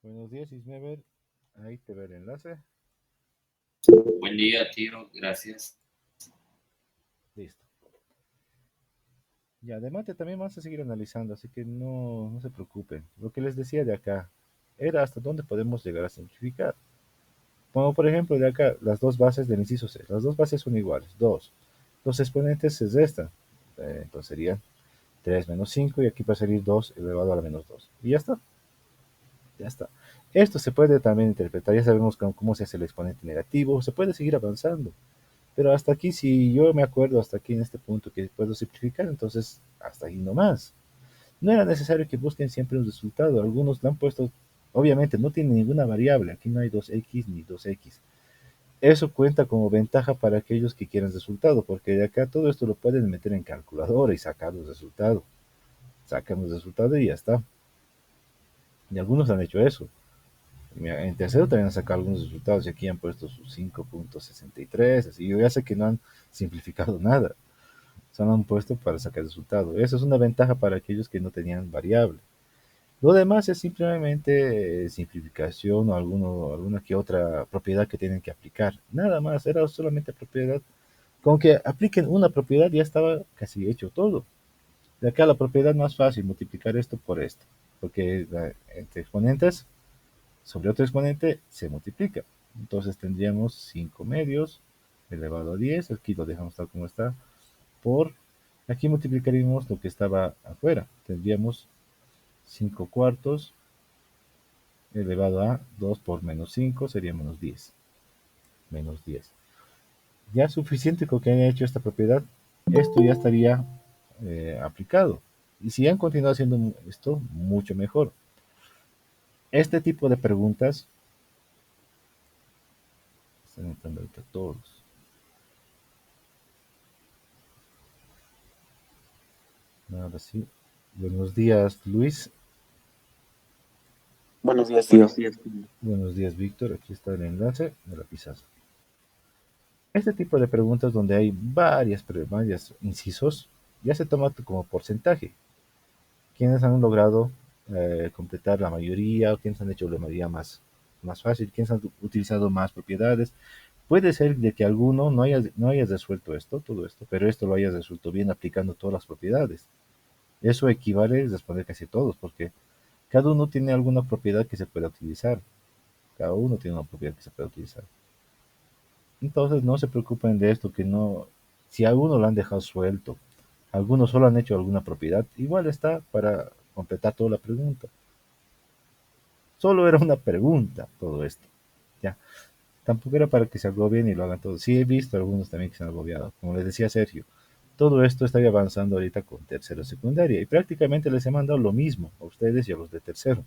Buenos días, Ismeber. Ahí te ve el enlace. Buen día, Tiro, gracias. Listo. Ya, de mate también vamos a seguir analizando, así que no se preocupen. Lo que les decía de acá era hasta dónde podemos llegar a simplificar. Como por ejemplo de acá, las dos bases del inciso C. Las dos bases son iguales, 2. Los exponentes se restan. Entonces serían 3 menos 5 y aquí va a salir 2 elevado a la menos 2. Y ya está. Ya está. Esto se puede también interpretar, ya sabemos cómo se hace el exponente negativo, se puede seguir avanzando. Pero hasta aquí, si yo me acuerdo hasta aquí en este punto que puedo simplificar, entonces hasta ahí nomás. No era necesario que busquen siempre un resultado. Algunos lo han puesto, obviamente no tiene ninguna variable. Aquí no hay 2x ni 2x. Eso cuenta como ventaja para aquellos que quieran resultado, porque de acá todo esto lo pueden meter en calculadora y sacar los resultados. Sacan los resultados y ya está. Y algunos han hecho eso. Mira, en tercero también han sacado algunos resultados y aquí han puesto sus 5.63. Así yo ya sé que no han simplificado nada. Solo han puesto para sacar el resultado. Eso es una ventaja para aquellos que no tenían variable. Lo demás es simplemente simplificación o alguna que otra propiedad que tienen que aplicar. Nada más, era solamente propiedad. Con que apliquen una propiedad ya estaba casi hecho todo. De acá la propiedad más fácil, multiplicar esto por esto. Porque entre exponentes sobre otro exponente se multiplica. Entonces tendríamos 5 medios elevado a 10. Aquí lo dejamos tal como está, por, aquí multiplicaríamos lo que estaba afuera. Tendríamos 5 cuartos elevado a 2 por menos 5 sería menos 10. Menos 10. Ya suficiente con que haya hecho esta propiedad, esto ya estaría aplicado. Y si han continuado haciendo esto, mucho mejor. Este tipo de preguntas, están entrando ahorita todos. Ahora sí. Buenos días, Luis. Buenos días, tío. Buenos días, Víctor. Aquí está el enlace de la pizarra. Este tipo de preguntas donde hay varias incisos, ya se toma como porcentaje. ¿Quiénes han logrado completar la mayoría o quiénes han hecho la mayoría más fácil? ¿Quiénes han utilizado más propiedades? Puede ser de que alguno no hayas resuelto esto, todo esto, pero esto lo hayas resuelto bien aplicando todas las propiedades. Eso equivale a responder casi todos, porque cada uno tiene alguna propiedad que se pueda utilizar. Cada uno tiene una propiedad que se puede utilizar. Entonces no se preocupen de esto, que no, si a uno lo han dejado suelto, algunos solo han hecho alguna propiedad, igual está para completar toda la pregunta. Solo era una pregunta todo esto. Ya, tampoco era para que se agobien y lo hagan todo. Sí he visto algunos también que se han agobiado. Como les decía Sergio, todo esto está avanzando ahorita con tercero secundaria y prácticamente les he mandado lo mismo a ustedes y a los de tercero.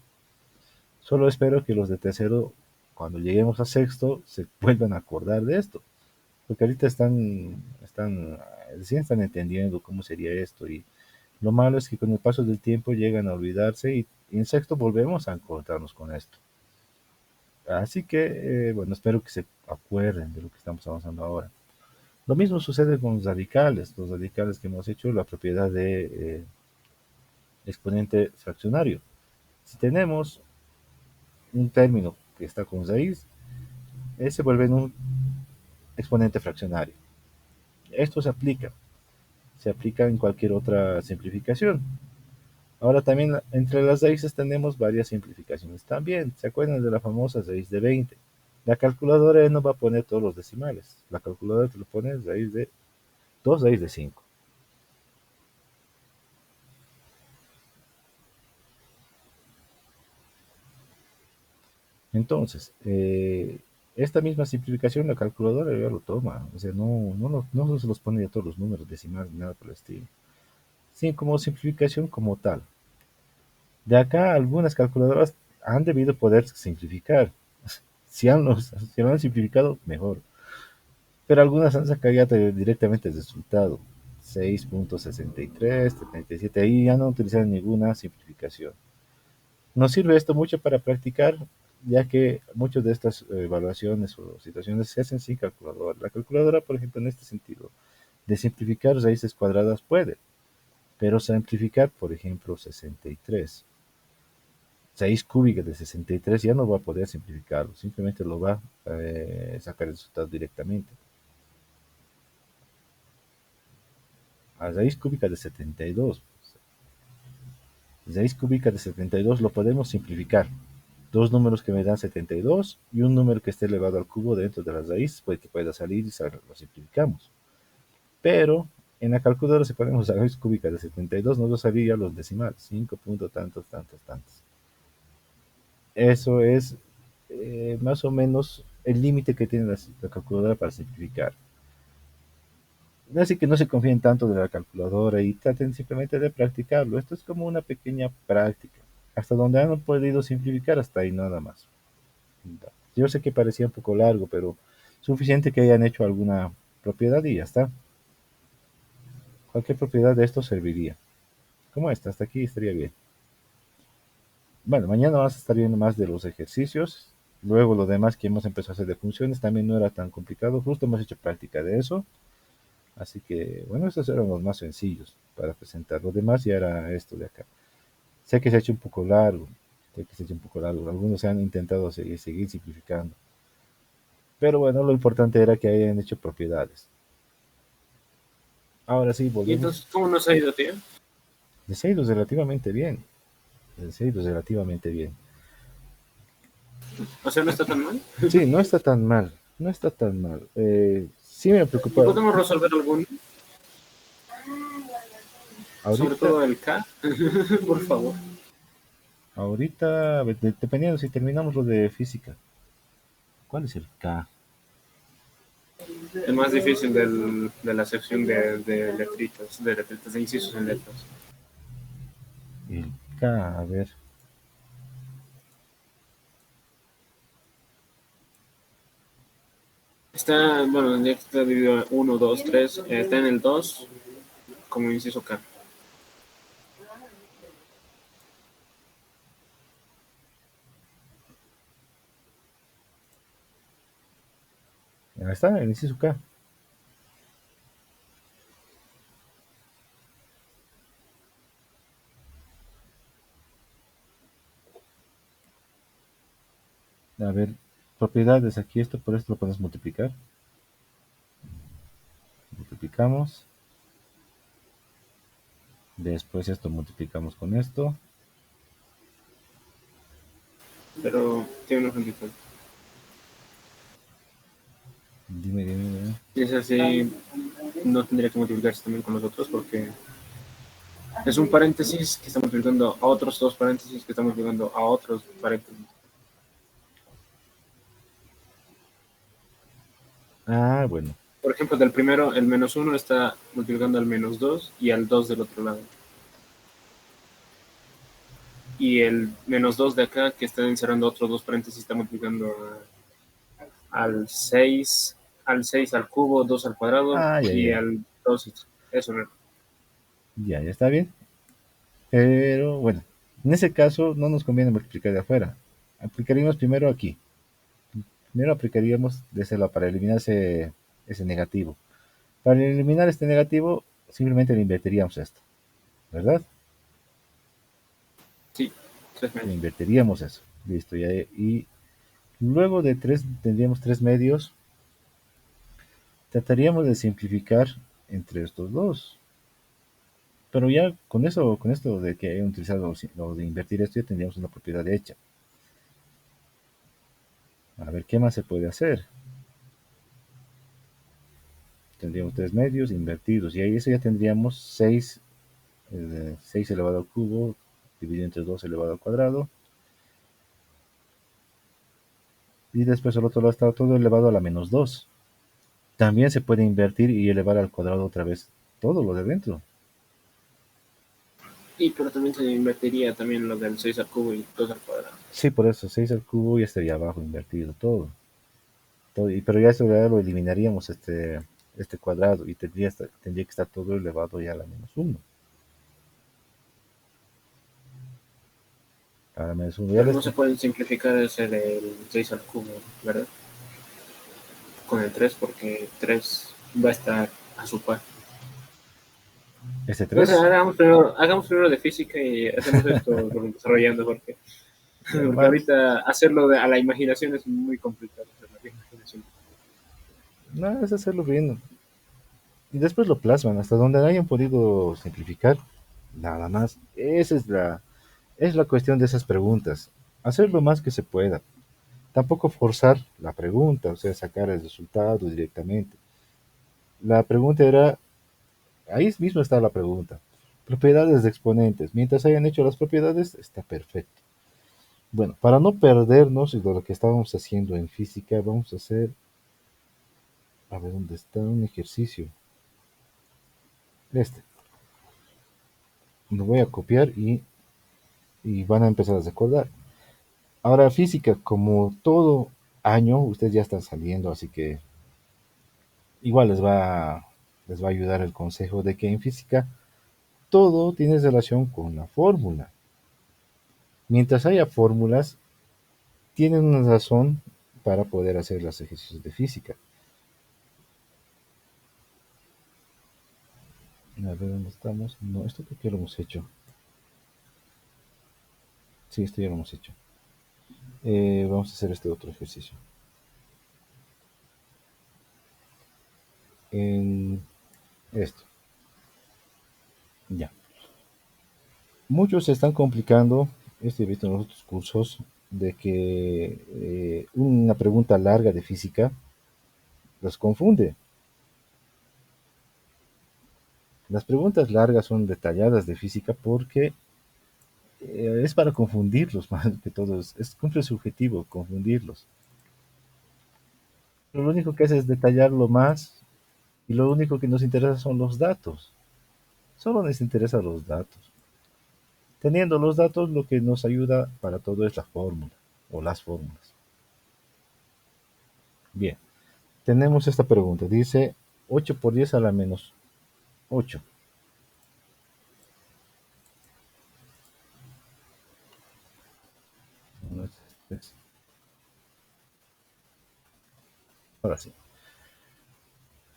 Solo espero que los de tercero, cuando lleguemos a sexto, se vuelvan a acordar de esto. Porque ahorita recién están entendiendo cómo sería esto y lo malo es que con el paso del tiempo llegan a olvidarse y en sexto volvemos a encontrarnos con esto. Así que, bueno, espero que se acuerden de lo que estamos avanzando ahora. Lo mismo sucede con los radicales que hemos hecho, la propiedad de exponente fraccionario. Si tenemos un término que está con raíz, se vuelve en un exponente fraccionario. Esto se aplica en cualquier otra simplificación. Ahora también entre las raíces tenemos varias simplificaciones también. ¿Se acuerdan de la famosa raíz de 20? La calculadora no va a poner todos los decimales. La calculadora te lo pone raíz de 2, raíz de 5. Entonces, esta misma simplificación la calculadora ya lo toma. O sea, no se los pone ya todos los números decimales ni nada por el estilo. Sí, como simplificación como tal. De acá algunas calculadoras han debido poder simplificar. Si lo han simplificado, mejor. Pero algunas han sacado ya directamente el resultado. 6.63, 77, ahí ya no utilizan ninguna simplificación. Nos sirve esto mucho para practicar, ya que muchas de estas evaluaciones o situaciones se hacen sin calculadora. La calculadora, por ejemplo, en este sentido, de simplificar raíces cuadradas puede, pero simplificar, por ejemplo, 63, 6 cúbica de 63 ya no va a poder simplificarlo, simplemente lo va a sacar el resultado directamente. A raíz cúbica de 72. 6 cúbica de 72 lo podemos simplificar. Dos números que me dan 72 y un número que esté elevado al cubo dentro de la raíz, pues que pueda salir y lo simplificamos. Pero en la calculadora, si ponemos la raíz cúbica de 72, nos va a salir ya los decimales, 5 puntos tantos, tantos, tantos. Eso es más o menos el límite que tiene la calculadora para simplificar. Así que no se confíen tanto de la calculadora y traten simplemente de practicarlo. Esto es como una pequeña práctica. Hasta donde han podido simplificar, hasta ahí nada más. Yo sé que parecía un poco largo, pero suficiente que hayan hecho alguna propiedad y ya está. Cualquier propiedad de esto serviría. Como esta, hasta aquí estaría bien. Bueno, mañana vamos a estar viendo más de los ejercicios. Luego lo demás que hemos empezado a hacer de funciones también no era tan complicado. Justo hemos hecho práctica de eso. Así que, bueno, estos eran los más sencillos para presentar. Lo demás ya era esto de acá. Sé que se ha hecho un poco largo. Sé que se ha hecho un poco largo. Algunos han intentado seguir simplificando. Pero bueno, lo importante era que hayan hecho propiedades. Ahora sí, ¿Y volvemos. entonces cómo nos ha ido, tío? Les ha ido relativamente bien. Les ha ido relativamente bien. O sea, no está tan mal. Sí, no está tan mal. No está tan mal. Sí me ¿Y preocupa. podemos resolver alguno? Sobre Ahorita, todo el K, por favor. ahorita, dependiendo si terminamos lo de física. ¿Cuál es el K? El más difícil de la sección de letritas, de incisos en letras. El K, a ver. Está, bueno, ya está dividido en 1, 2, 3. Está en el 2 como inciso K. Ahí está, el inciso K. A ver, propiedades aquí, esto por esto lo podemos multiplicar. Multiplicamos. Después esto multiplicamos con esto. Pero tiene una frontita. Dime. Y es así, no tendría que multiplicarse también con los otros porque es un paréntesis que está multiplicando a otros dos paréntesis que están multiplicando a otros paréntesis. Ah, bueno. Por ejemplo, del primero, el -1 está multiplicando al -2 y al 2 del otro lado. Y el -2 de acá, que está encerrando otros dos paréntesis, está multiplicando al 6 al cubo, 2 al cuadrado Ah, y ya. al 2. Eso no. Ya está bien. Pero bueno, en ese caso no nos conviene multiplicar de afuera. Aplicaríamos primero aquí. Primero aplicaríamos desde la para eliminar ese negativo. Para eliminar este negativo, simplemente le invertiríamos esto, ¿verdad? Sí, 3 Le medios. invertiríamos eso. Listo, ya. Y luego de 3 tendríamos 3 medios. Trataríamos de simplificar entre estos dos. Pero ya con esto de que hayan utilizado lo de invertir esto, ya tendríamos una propiedad hecha. A ver, ¿qué más se puede hacer? Tendríamos 3 medios invertidos y ahí eso ya tendríamos 6 elevado al cubo dividido entre 2 elevado al cuadrado. Y después al otro lado está todo elevado a la -2. También se puede invertir y elevar al cuadrado otra vez todo lo de dentro. Y pero también se invertiría también lo del 6 al cubo y 2 al cuadrado. Sí, por eso 6 al cubo ya estaría abajo invertido todo. Pero ya eso ya lo eliminaríamos este cuadrado y tendría que estar todo elevado ya a la -1. A la -1 ya Pero les, no se pueden simplificar ese del 6 al cubo, ¿verdad? Con el 3 porque 3 va a estar a su par. este Entonces 3. hagamos primero de física y hacemos esto desarrollando porque Porque Más, ahorita hacerlo a la imaginación es muy complicado. Hacerlo a la imaginación. nada, es hacerlo bien. Y después lo plasman hasta donde hayan podido simplificar. Nada más. Esa es la cuestión de esas preguntas. Hacer lo más que se pueda. Tampoco forzar la pregunta, o sea, sacar el resultado directamente. La pregunta era, ahí mismo está la pregunta. Propiedades de exponentes. Mientras hayan hecho las propiedades, está perfecto. Bueno, para no perdernos de lo que estábamos haciendo en física, vamos a hacer, a ver dónde está un ejercicio. Este. Lo voy a copiar y van a empezar a recordar. Ahora, física, como todo año, ustedes ya están saliendo, así que igual les va a ayudar el consejo de que en física todo tiene relación con la fórmula. Mientras haya fórmulas, tienen una razón para poder hacer los ejercicios de física. A ver dónde estamos. No, esto creo que lo hemos hecho. Sí, esto ya lo hemos hecho. Vamos a hacer este otro ejercicio. En esto. Ya. Muchos se están complicando, esto he visto en los otros cursos, de que una pregunta larga de física los confunde. Las preguntas largas son detalladas de física porque es para confundirlos más que todo. Cumple su objetivo, confundirlos. Pero lo único que hace es detallarlo más y lo único que nos interesa son los datos. Solo nos interesan los datos. Teniendo los datos, lo que nos ayuda para todo es la fórmula o las fórmulas. Bien, tenemos esta pregunta. Dice 8 por 10 a la menos 8. No es- Ahora sí.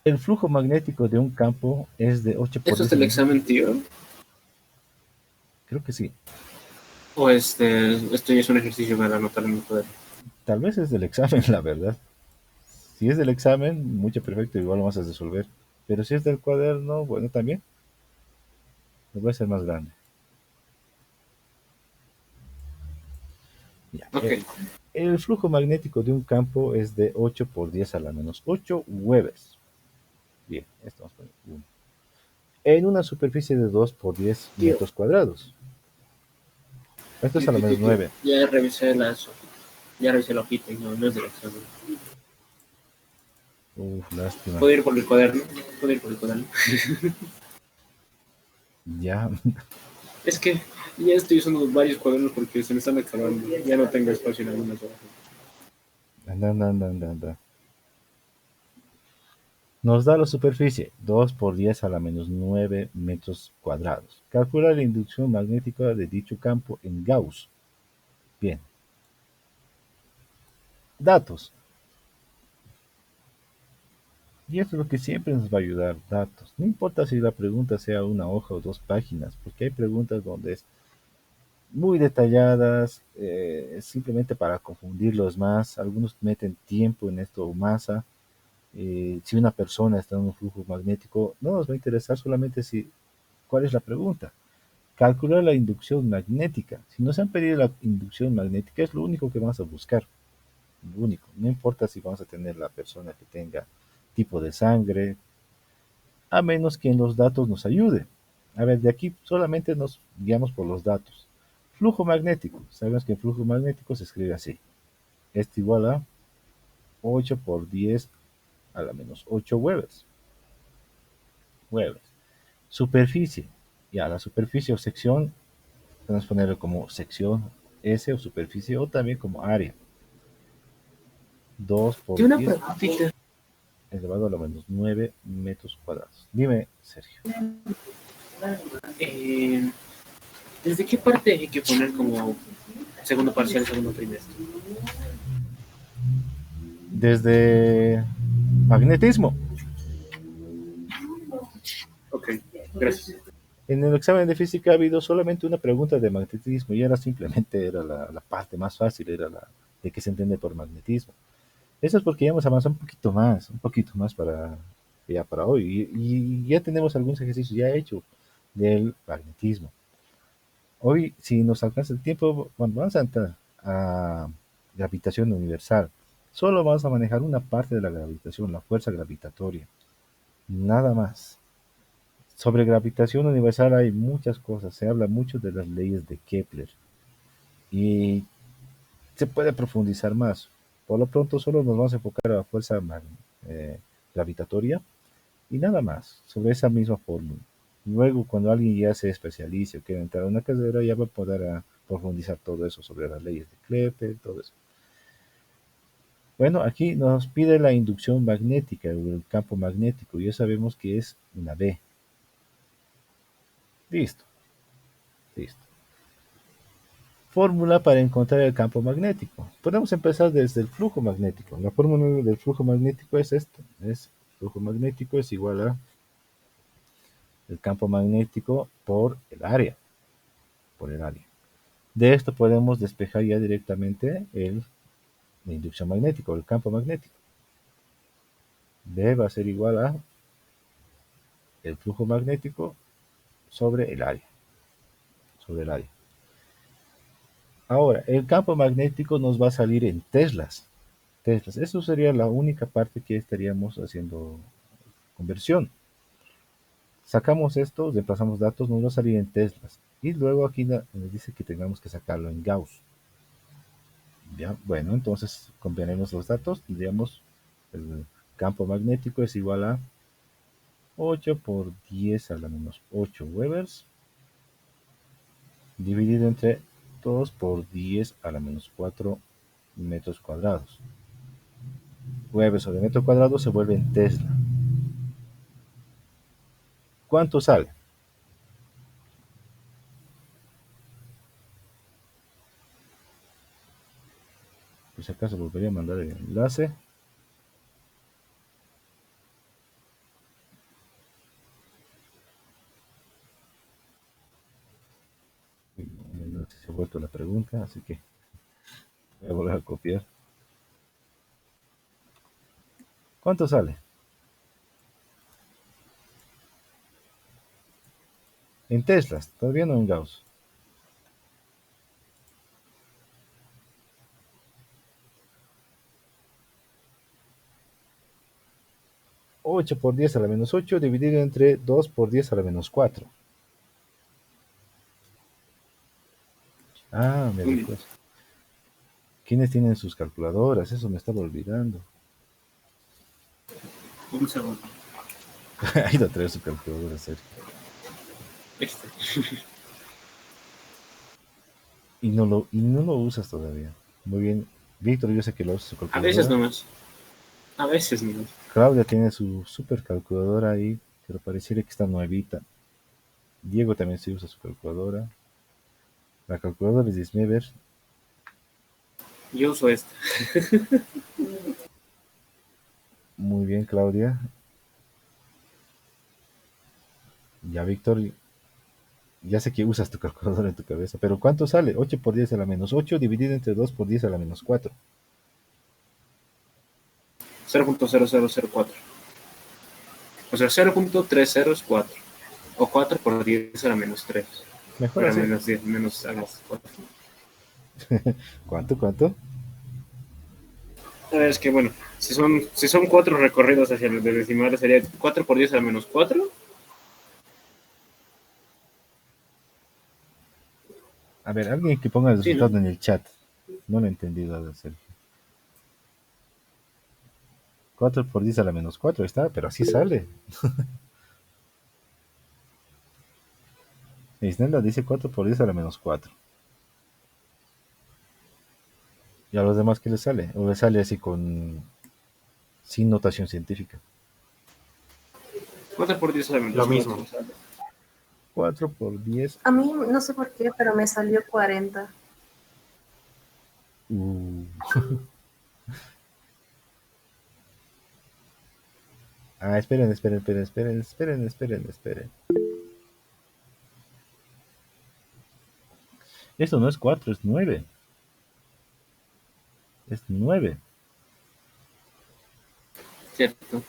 El flujo magnético de un campo es de 8 por ¿Esto es 10 a el la menos. examen, tío? Creo que sí. ¿O esto ya es un ejercicio para anotar en mi cuaderno? Tal vez es del examen, la verdad. Si es del examen, mucho perfecto, igual lo vas a resolver. Pero si es del cuaderno, bueno, también lo voy a hacer más grande. Ya. Ok. El flujo magnético de un campo es de 8 por 10 a la menos 8 Webers. Bien, esto vamos a poner 1. En una superficie de 2 por 10 Tío, metros cuadrados. Esto es a la menos tío. 9. Ya revisé las hojitas. Ya revisé la hojita y no es del examen. Uf, lástima. ¿Puedo ir por el cuaderno? ¿Puedo ir por el cuaderno? Ya, Es que ya estoy usando varios cuadernos porque se me están acabando. Ya no tengo espacio en algunas hojas. anda, anda, anda, anda, anda. Nos da la superficie 2 por 10 a la menos 9 metros cuadrados. Calcula la inducción magnética de dicho campo en Gauss. Bien. Datos. Y esto es lo que siempre nos va a ayudar, datos. No importa si la pregunta sea una hoja o 2 páginas, porque hay preguntas donde es muy detalladas, simplemente para confundirlos más. Algunos meten tiempo en esto o masa. Si una persona está en un flujo magnético, no nos va a interesar solamente si cuál es la pregunta. Calcular la inducción magnética. Si nos han pedido la inducción magnética, es lo único que vamos a buscar. Lo único. No importa si vamos a tener la persona que tenga tipo de sangre, a menos que en los datos nos ayude. A ver, de aquí solamente nos guiamos por los datos. Flujo magnético. Sabemos que el flujo magnético se escribe así. Esto igual a 8 por 10 a la menos 8 Webers. Webers. Superficie. Ya, la superficie o sección, podemos ponerlo como sección S o superficie o también como área. 2 por Tengo una 10 preguntita. elevado a la menos 9 metros cuadrados. Dime, Sergio. Eh, ¿Desde qué parte hay que poner como segundo parcial, segundo trimestre? Desde magnetismo. Ok, gracias. En el examen de física ha habido solamente una pregunta de magnetismo y era simplemente era la parte más fácil, era la de qué se entiende por magnetismo. Eso es porque ya hemos avanzado un poquito más para ya para hoy y ya tenemos algunos ejercicios ya hechos del magnetismo. Hoy, si nos alcanza el tiempo, bueno, vamos a entrar a gravitación universal. Solo vamos a manejar una parte de la gravitación, la fuerza gravitatoria, nada más. Sobre gravitación universal hay muchas cosas, se habla mucho de las leyes de Kepler y se puede profundizar más. Por lo pronto solo nos vamos a enfocar a la fuerza eh, gravitatoria y nada más sobre esa misma fórmula. Luego, cuando alguien ya se especialice o quiera entrar a una carrera, ya va a poder profundizar todo eso sobre las leyes de Kepler, todo eso. Bueno, aquí nos pide la inducción magnética o el campo magnético. Ya sabemos que es una B. Listo, listo. Fórmula para encontrar el campo magnético. Podemos empezar desde el flujo magnético. La fórmula del flujo magnético es esto. Es flujo magnético es igual a el campo magnético por el área. Por el área. De esto podemos despejar ya directamente la inducción magnética, el campo magnético. B va a ser igual a el flujo magnético sobre el área. Sobre el área. Ahora, el campo magnético nos va a salir en teslas. Teslas. Eso sería la única parte que estaríamos haciendo conversión. Sacamos esto, reemplazamos datos, nos va a salir en teslas. Y luego aquí nos dice que tengamos que sacarlo en Gauss. Ya, bueno, entonces combinaremos los datos, tendríamos el campo magnético es igual a 8 por 10 a la menos 8 Webers, dividido entre 2 por 10 a la menos 4 metros cuadrados. Webers sobre metro cuadrado se vuelve en Tesla. ¿Cuánto sale? Por si acaso volvería a mandar el enlace. No sé si se ha vuelto la pregunta, así que voy a volver a copiar. ¿Cuánto sale? En Teslas, todavía no en Gauss. 8 por 10 a la menos 8 dividido entre 2 por 10 a la menos 4. Ah, me recuerdo. ¿Quiénes tienen sus calculadoras? Eso me estaba olvidando. Un segundo. Ha ido a traer su calculadora, Sergio. Este. Y no lo usas todavía. Muy bien. Víctor, yo sé que lo usa su A veces calculadora. nomás. A veces nomás. Claudia tiene su super calculadora ahí, pero pareciera que está nuevita. Diego también sí usa su calculadora. La calculadora es de Smever. Yo uso esta. Muy bien, Claudia. Ya, Víctor, ya sé que usas tu calculadora en tu cabeza, pero ¿cuánto sale? 8 por 10 a la menos 8 dividido entre 2 por 10 a la menos 4. 0.0004. O sea, 0.304. O 4 por 10 a la menos 3. Mejor Para así. menos 10, menos a las 4. ¿Cuánto? A ver, es que bueno, si son 4 recorridos hacia los de decimales, sería 4 por 10 a la menos 4. A ver, alguien que ponga el Sí, ¿no? resultado en el chat. No lo he entendido, Sergio. 4 por 10 a la menos 4 está, pero así sale. Isnella dice 4 por 10 a la menos 4. ¿Y a los demás qué les sale? ¿O les sale así sin notación científica? 4 por 10 a la menos Lo 4. mismo. 4 por 10. A mí no sé por qué, pero me salió 40. Uh. Esperen. Esto no es 4, es 9. Es 9. Cierto.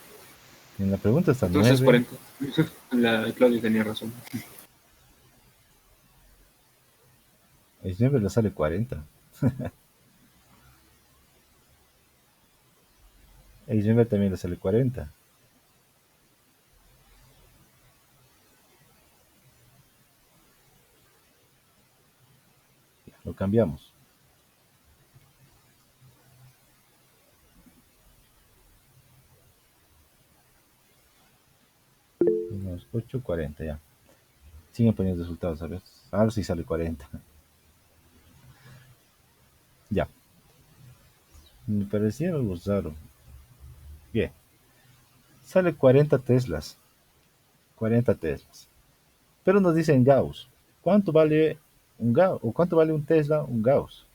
En la pregunta está Entonces 9. 40. La Claudia tenía razón. A Eisenberg le sale 40. A Eisenberg también le sale 40. Lo cambiamos. Unos 8, 40 ya. Siguen poniendo resultados, ¿sabes? Ahora sí sale 40. Ya. Me parecía algo raro. Bien. Sale 40 Teslas. 40 Teslas. Pero nos dicen Gauss. ¿Cuánto vale un Gauss? ¿O cuánto vale un Tesla? Un Gauss.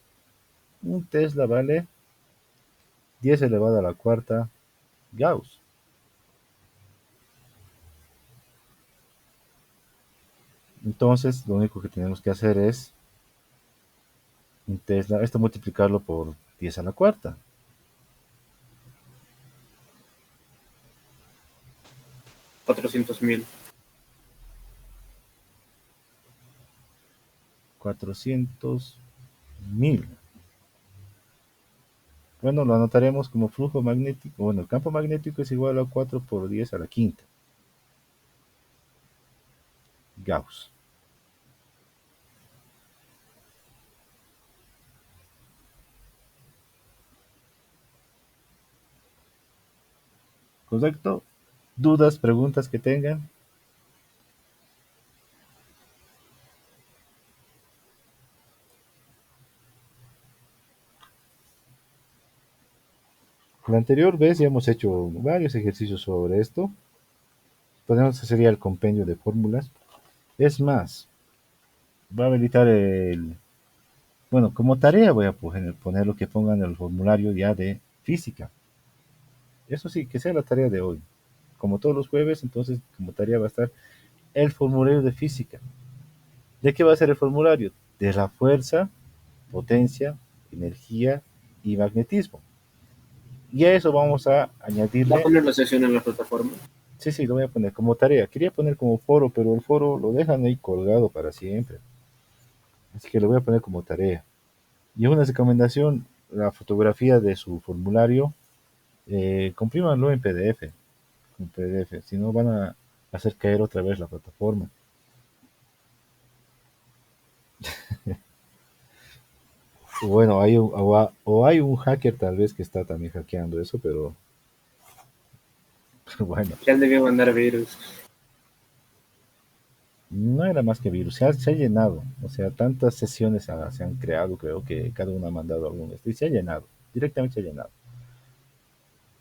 Un Tesla vale 10 elevado a la cuarta Gauss. Entonces, lo único que tenemos que hacer es un Tesla, esto multiplicarlo por 10 a la cuarta. 400.000. 400.000. Bueno, lo anotaremos como flujo magnético. Bueno, el campo magnético es igual a 4 por 10 a la quinta. Gauss. ¿Correcto? ¿Dudas, preguntas que tengan? La anterior vez ya hemos hecho varios ejercicios sobre esto. Podemos hacer ya el compendio de fórmulas. Es más, voy a habilitar el... Bueno, como tarea voy a poner lo que pongan en el formulario ya de física. Eso sí, que sea la tarea de hoy. Como todos los jueves, entonces como tarea va a estar el formulario de física. ¿De qué va a ser el formulario? De la fuerza, potencia, energía y magnetismo. Y a eso vamos a ¿Va a añadirle... poner la sesión en la plataforma? Sí, sí, lo voy a poner como tarea. Quería poner como foro, pero el foro lo dejan ahí colgado para siempre. Así que lo voy a poner como tarea. Y una recomendación, la fotografía de su formulario, comprímanlo en PDF. En PDF, si no van a hacer caer otra vez la plataforma. Bueno, hay un hacker tal vez que está también hackeando eso, pero bueno, Ya debió mandar virus. no era más que virus, se ha llenado. O sea, tantas sesiones se han creado, creo que cada uno ha mandado algún y se ha llenado, directamente se ha llenado.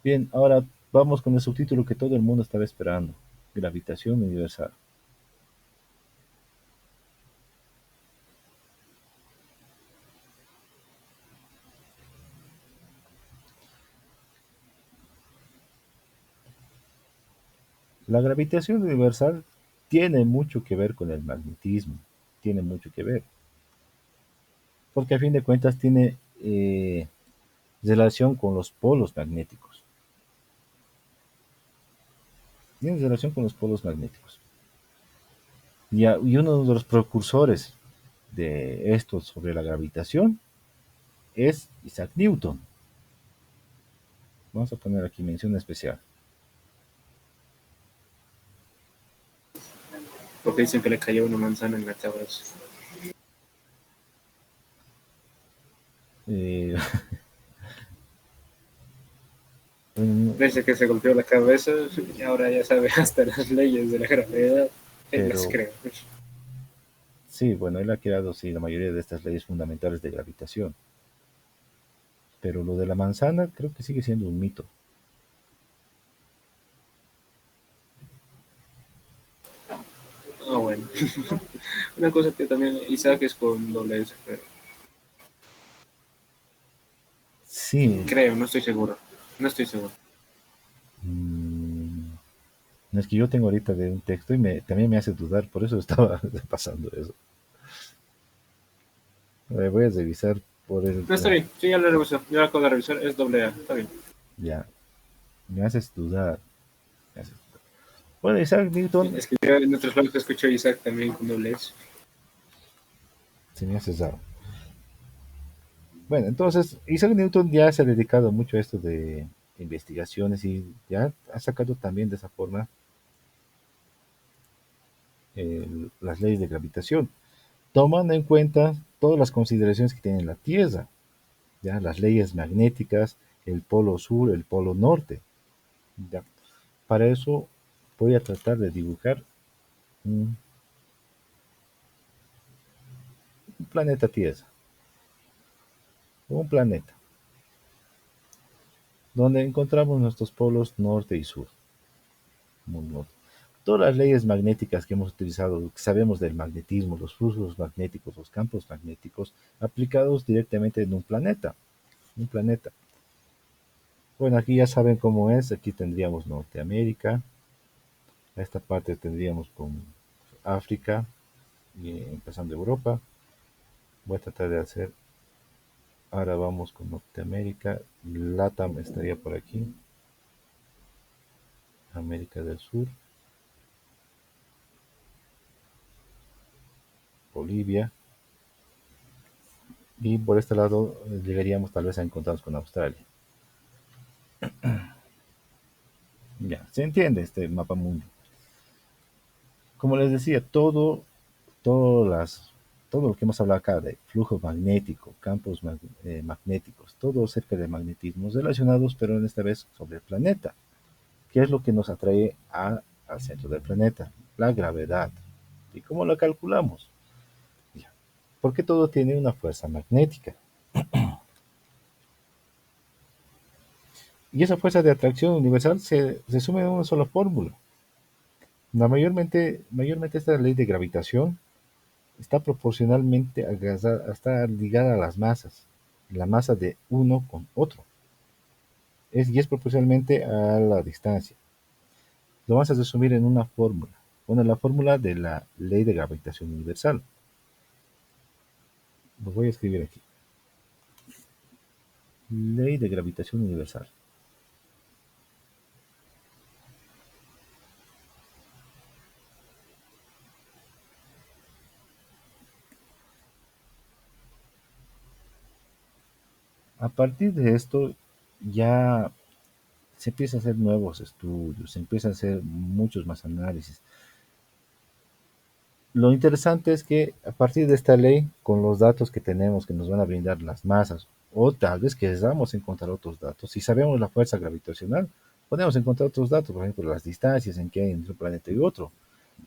Bien, ahora vamos con el subtítulo que todo el mundo estaba esperando, gravitación universal. La gravitación universal tiene mucho que ver con el magnetismo, tiene mucho que ver, porque a fin de cuentas tiene relación con los polos magnéticos. Tiene relación con los polos magnéticos. Y uno de los precursores de esto sobre la gravitación es Isaac Newton. Vamos a poner aquí mención especial. Porque dicen que le cayó una manzana en la cabeza. Eh, Dice que se golpeó la cabeza y ahora ya sabe hasta las leyes de la gravedad. Las pero creo. sí, bueno, él ha creado sí, la mayoría de estas leyes fundamentales de gravitación. Pero lo de la manzana creo que sigue siendo un mito. Ah, bueno. Una cosa que también Isaac es con doble S, pero Sí, creo, no estoy seguro. No estoy seguro. mm, no es que yo tengo ahorita de un texto y también me hace dudar, por eso estaba pasando eso. Voy a revisar por el... No, está bien, sí, ya lo revisé, ya lo acabo de revisar, es doble A, está bien. Ya, me haces dudar. me haces dudar. Bueno, Isaac Newton Es que ya en otros lados escuché a Isaac también con doble S. se me hace raro. Bueno, entonces Isaac Newton ya se ha dedicado mucho a esto de investigaciones y ya ha sacado también de esa forma las leyes de gravitación, tomando en cuenta todas las consideraciones que tiene la Tierra, ya las leyes magnéticas, el polo sur, el polo norte. Ya. Para eso voy a tratar de dibujar un, un planeta Tierra, un planeta, donde encontramos nuestros polos norte y sur. Muy norte. Todas las leyes magnéticas que hemos utilizado, que sabemos del magnetismo, los flujos magnéticos, los campos magnéticos, aplicados directamente en un planeta. Un planeta. Bueno, aquí ya saben cómo es. Aquí tendríamos Norteamérica. A esta parte tendríamos con África, y empezando Europa. Voy a tratar de hacer. Ahora vamos con Norteamérica. LATAM estaría por aquí. América del Sur. Bolivia. Y por este lado llegaríamos tal vez a encontrarnos con Australia. Ya, se entiende este mapa mundo. Como les decía, todo, las, todo lo que hemos hablado acá de flujo magnético, campos magnéticos, todo acerca de magnetismos relacionados, pero en esta vez sobre el planeta. ¿Qué es lo que nos atrae al centro del planeta? La gravedad. ¿Y cómo la calculamos? Ya, porque todo tiene una fuerza magnética. Y esa fuerza de atracción universal se resume en una sola fórmula. Mayormente esta ley de gravitación está proporcionalmente está ligada a las masas, la masa de uno con otro, y es proporcionalmente a la distancia. Lo vamos a resumir en una fórmula. Bueno, la fórmula de la ley de gravitación universal. Lo voy a escribir aquí. Ley de gravitación universal. A partir de esto ya se empieza a hacer nuevos estudios, se empieza a hacer muchos más análisis. Lo interesante es que a partir de esta ley, con los datos que tenemos que nos van a brindar las masas, o tal vez que queramos encontrar otros datos, si sabemos la fuerza gravitacional, podemos encontrar otros datos, por ejemplo, las distancias en que hay entre un planeta y otro,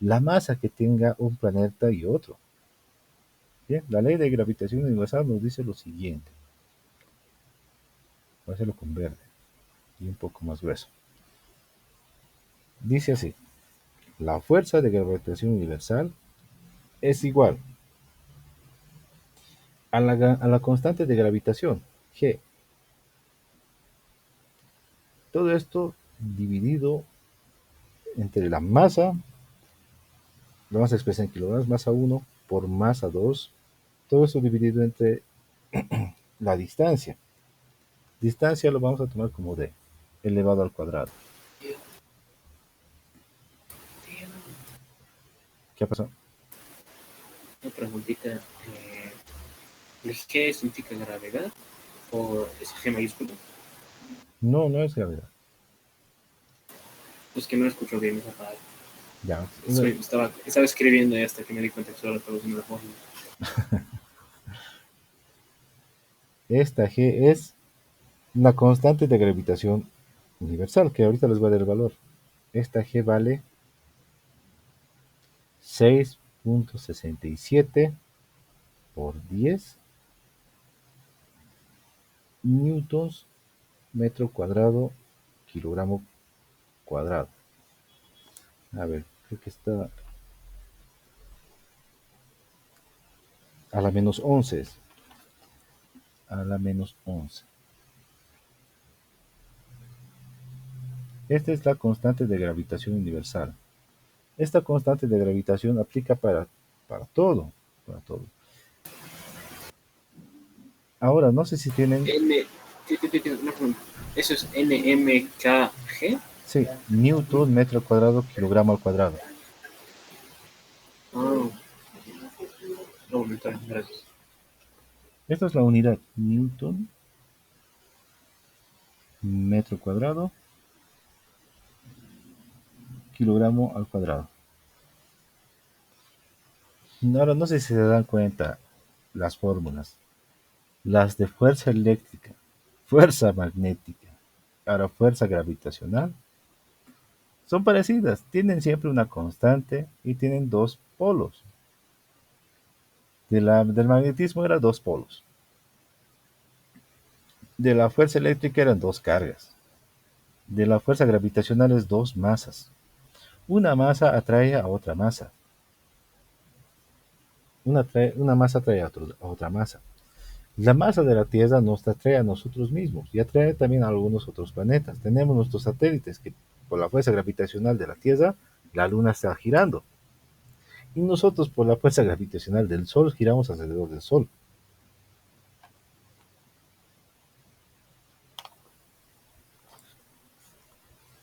la masa que tenga un planeta y otro. Bien, la ley de gravitación universal nos dice lo siguiente. Voy a hacerlo con verde y un poco más grueso. Dice así, la fuerza de gravitación universal es igual a la constante de gravitación, G. Todo esto dividido entre la masa expresa en kilogramos, masa 1 por masa 2, todo esto dividido entre la distancia. Distancia lo vamos a tomar como d elevado al cuadrado. ¿Qué ha pasado? Una preguntita. ¿El G significa gravedad o es G mayúsculo? No, no es gravedad. Es que no escucho bien esa palabra. Ya, Estaba escribiendo y hasta que me di cuenta que solo estaba haciendo la fórmula. esta G es la constante de gravitación universal, que ahorita les voy a dar el valor. Esta G vale 6.67 por 10 newtons metro cuadrado kilogramo cuadrado. A ver, creo que está a la menos 11. A la menos 11. Esta es la constante de gravitación universal. Esta constante de gravitación aplica para todo, para todo. Ahora, no sé si tienen, N, una pregunta. ¿Eso es NMKG? sí, Newton, metro cuadrado, kilogramo al cuadrado. Ah, no, mental, gracias. Esta es la unidad, Newton, metro cuadrado, kilogramo al cuadrado. Ahora, no sé si se dan cuenta las fórmulas. Las de fuerza eléctrica, fuerza magnética, ahora fuerza gravitacional, son parecidas. Tienen siempre una constante y tienen dos polos. Del magnetismo eran dos polos. De la fuerza eléctrica eran dos cargas. De la fuerza gravitacional es dos masas. Una masa atrae a otra masa. Una masa atrae a otra masa. La masa de la Tierra nos atrae a nosotros mismos y atrae también a algunos otros planetas. Tenemos nuestros satélites que por la fuerza gravitacional de la Tierra, la Luna está girando. Y nosotros por la fuerza gravitacional del Sol giramos alrededor del Sol.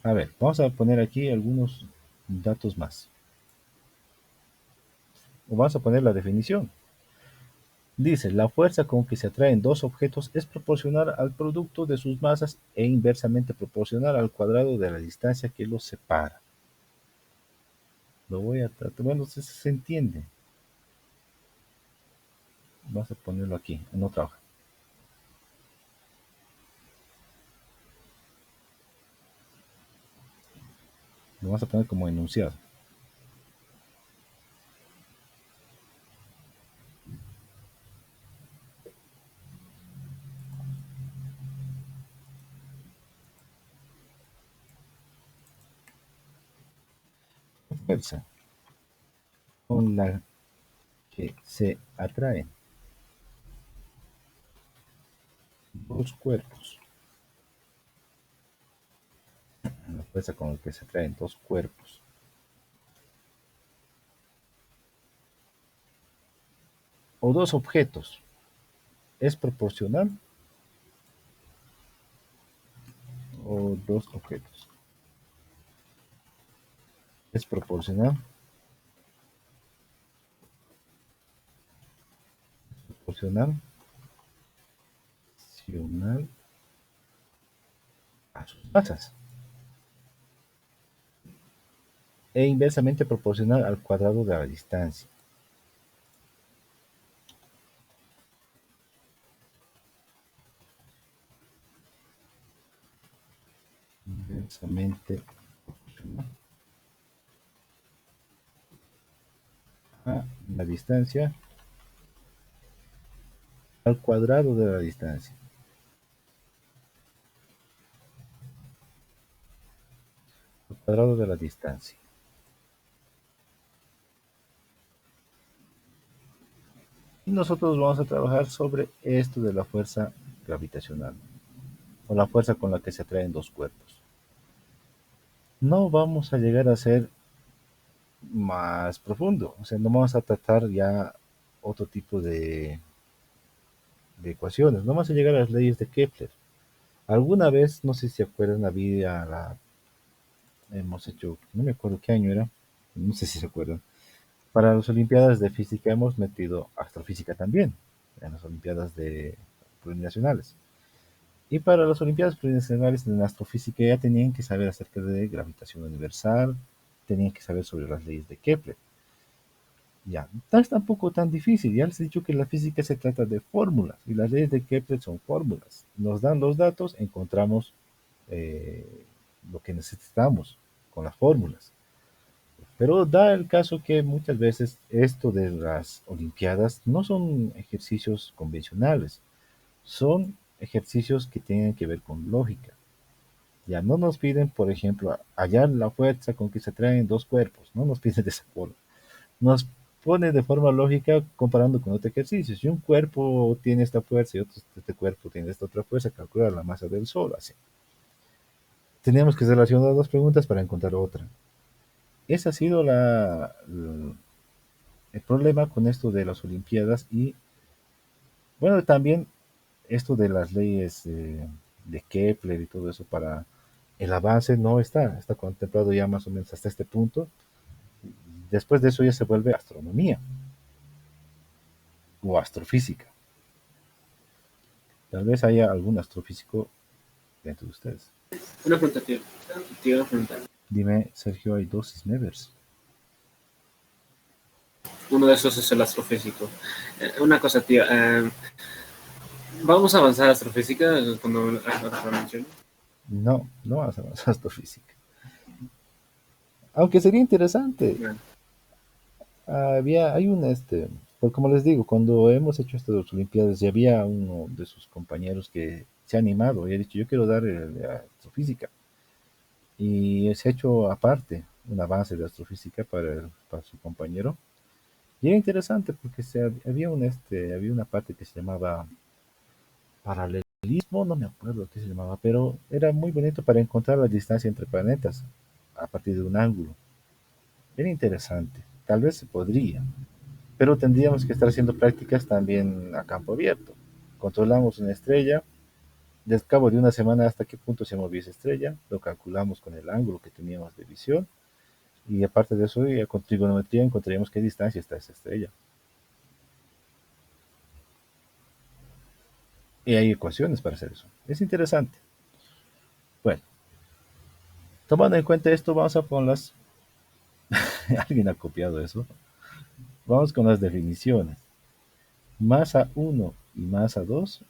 A ver, vamos a poner aquí algunos datos más. O vamos a poner la definición. Dice, la fuerza con que se atraen dos objetos es proporcional al producto de sus masas e inversamente proporcional al cuadrado de la distancia que los separa. Lo voy a tratar, bueno, se entiende. Vamos a ponerlo aquí, en otra hoja. Lo vamos a poner como enunciado. Fuerza con la que se atraen dos cuerpos. La fuerza con la que se atraen dos cuerpos. O dos objetos. ¿Es proporcional? O dos objetos. ¿Es proporcional? Proporcional. Proporcional a sus masas. E inversamente proporcional al cuadrado de la distancia. Inversamente proporcional a la distancia al cuadrado de la distancia. Al cuadrado de la distancia. Y nosotros vamos a trabajar sobre esto de la fuerza gravitacional, o la fuerza con la que se atraen dos cuerpos. No vamos a llegar a ser más profundo, o sea, no vamos a tratar ya otro tipo de ecuaciones, no vamos a llegar a las leyes de Kepler. Alguna vez, no sé si se acuerdan, hemos hecho, no me acuerdo qué año era, no sé si se acuerdan, para las Olimpiadas de Física hemos metido astrofísica también, en las Olimpiadas plurinacionales. Y para las Olimpiadas plurinacionales en astrofísica ya tenían que saber acerca de gravitación universal, tenían que saber sobre las leyes de Kepler. Ya, no es tampoco tan difícil. Ya les he dicho que la física se trata de fórmulas y las leyes de Kepler son fórmulas. Nos dan los datos, encontramos eh, lo que necesitamos con las fórmulas. Pero da el caso que muchas veces esto de las Olimpiadas no son ejercicios convencionales, son ejercicios que tienen que ver con lógica. Ya no nos piden, por ejemplo, hallar la fuerza con que se atraen dos cuerpos, no nos piden de esa forma. Nos pone de forma lógica comparando con otros ejercicios. Si un cuerpo tiene esta fuerza y este cuerpo tiene esta otra fuerza, calcula la masa del Sol, así. Tenemos que relacionar dos preguntas para encontrar otra. Ese ha sido el problema con esto de las Olimpiadas y, bueno, también esto de las leyes de Kepler y todo eso para el avance no está contemplado ya más o menos hasta este punto. Después de eso ya se vuelve astronomía o astrofísica. Tal vez haya algún astrofísico dentro de ustedes. Una pregunta, tío. Tío, una pregunta. Dime, Sergio, hay dos Cisnevers. Uno de esos es el astrofísico. Una cosa, tío. ¿Vamos a avanzar a astrofísica cuando ahora lo menciono? No, no hacemos astrofísica. Aunque sería interesante. Bueno, Hay un pues como les digo, cuando hemos hecho estas Olimpiadas, ya había uno de sus compañeros que se ha animado y ha dicho, yo quiero dar astrofísica. Y se ha hecho aparte un avance de astrofísica para su compañero. Y era interesante porque había una parte que se llamaba paralelismo, no me acuerdo qué se llamaba, pero era muy bonito para encontrar la distancia entre planetas a partir de un ángulo. Era interesante, tal vez se podría, pero tendríamos que estar haciendo prácticas también a campo abierto. Controlamos una estrella, del cabo de una semana hasta qué punto se movía esa estrella, lo calculamos con el ángulo que teníamos de visión, y aparte de eso, ya con trigonometría encontraríamos qué distancia está esa estrella. Y hay ecuaciones para hacer eso. Es interesante. Bueno, tomando en cuenta esto, vamos a ponerlas. Alguien ha copiado eso. Vamos con las definiciones. Masa 1 y masa 2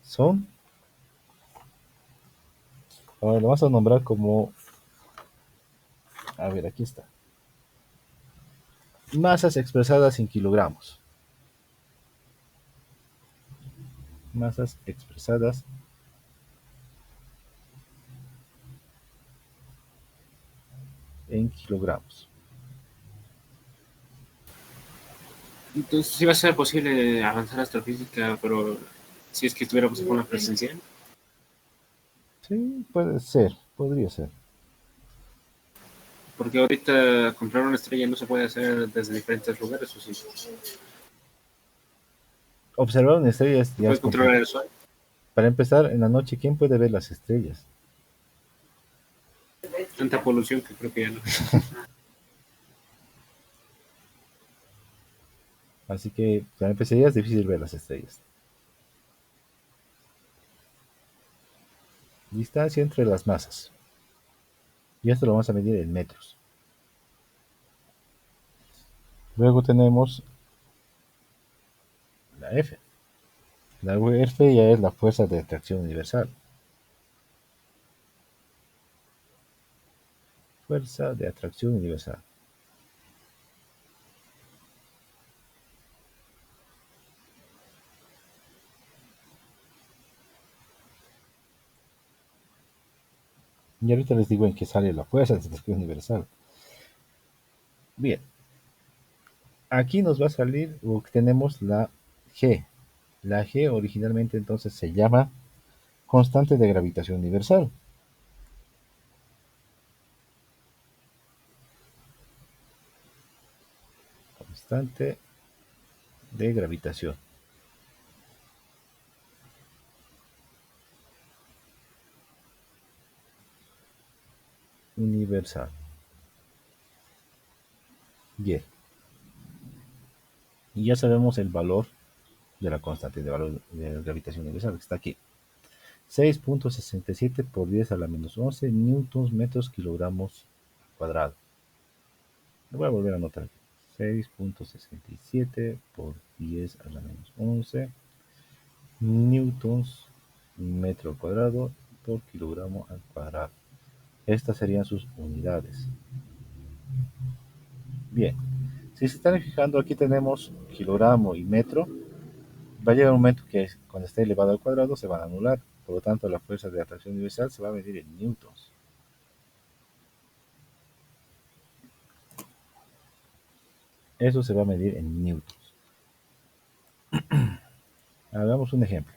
son, ahora lo vamos a nombrar como, a ver, aquí está. Masas expresadas en kilogramos. Masas expresadas en kilogramos. entonces sí va a ser posible avanzar a astrofísica, pero si es que estuviéramos en una presencial. Sí, puede ser, podría ser. Porque ahorita comprar una estrella no se puede hacer desde diferentes lugares, ¿o sí? Observar una estrella Se ya puede es controlar complicado. el sol. Para empezar, en la noche, ¿quién puede ver las estrellas? Tanta polución que creo que ya no. Así que para empezar ya es difícil ver las estrellas. Distancia entre las masas. Y esto lo vamos a medir en metros. Luego tenemos la F. La F ya es la fuerza de atracción universal. Fuerza de atracción universal. Y ahorita les digo en qué sale la fuerza de atracción universal. Bien, aquí nos va a salir, o tenemos la G. La G originalmente entonces se llama constante de gravitación universal. Constante de gravitación universal. Y. Y ya sabemos el valor de la constante de gravitación universal, que está aquí. 6.67 por 10 a la menos 11 newtons metros kilogramos cuadrado. Lo voy a volver a anotar. 6.67 por 10 a la menos 11 newtons metro cuadrado por kilogramo al cuadrado. Estas serían sus unidades. Bien, si se están fijando, aquí tenemos kilogramo y metro. Va a llegar un momento que cuando esté elevado al cuadrado se van a anular. Por lo tanto, la fuerza de atracción universal se va a medir en newtons. Eso se va a medir en newtons. Hagamos un ejemplo.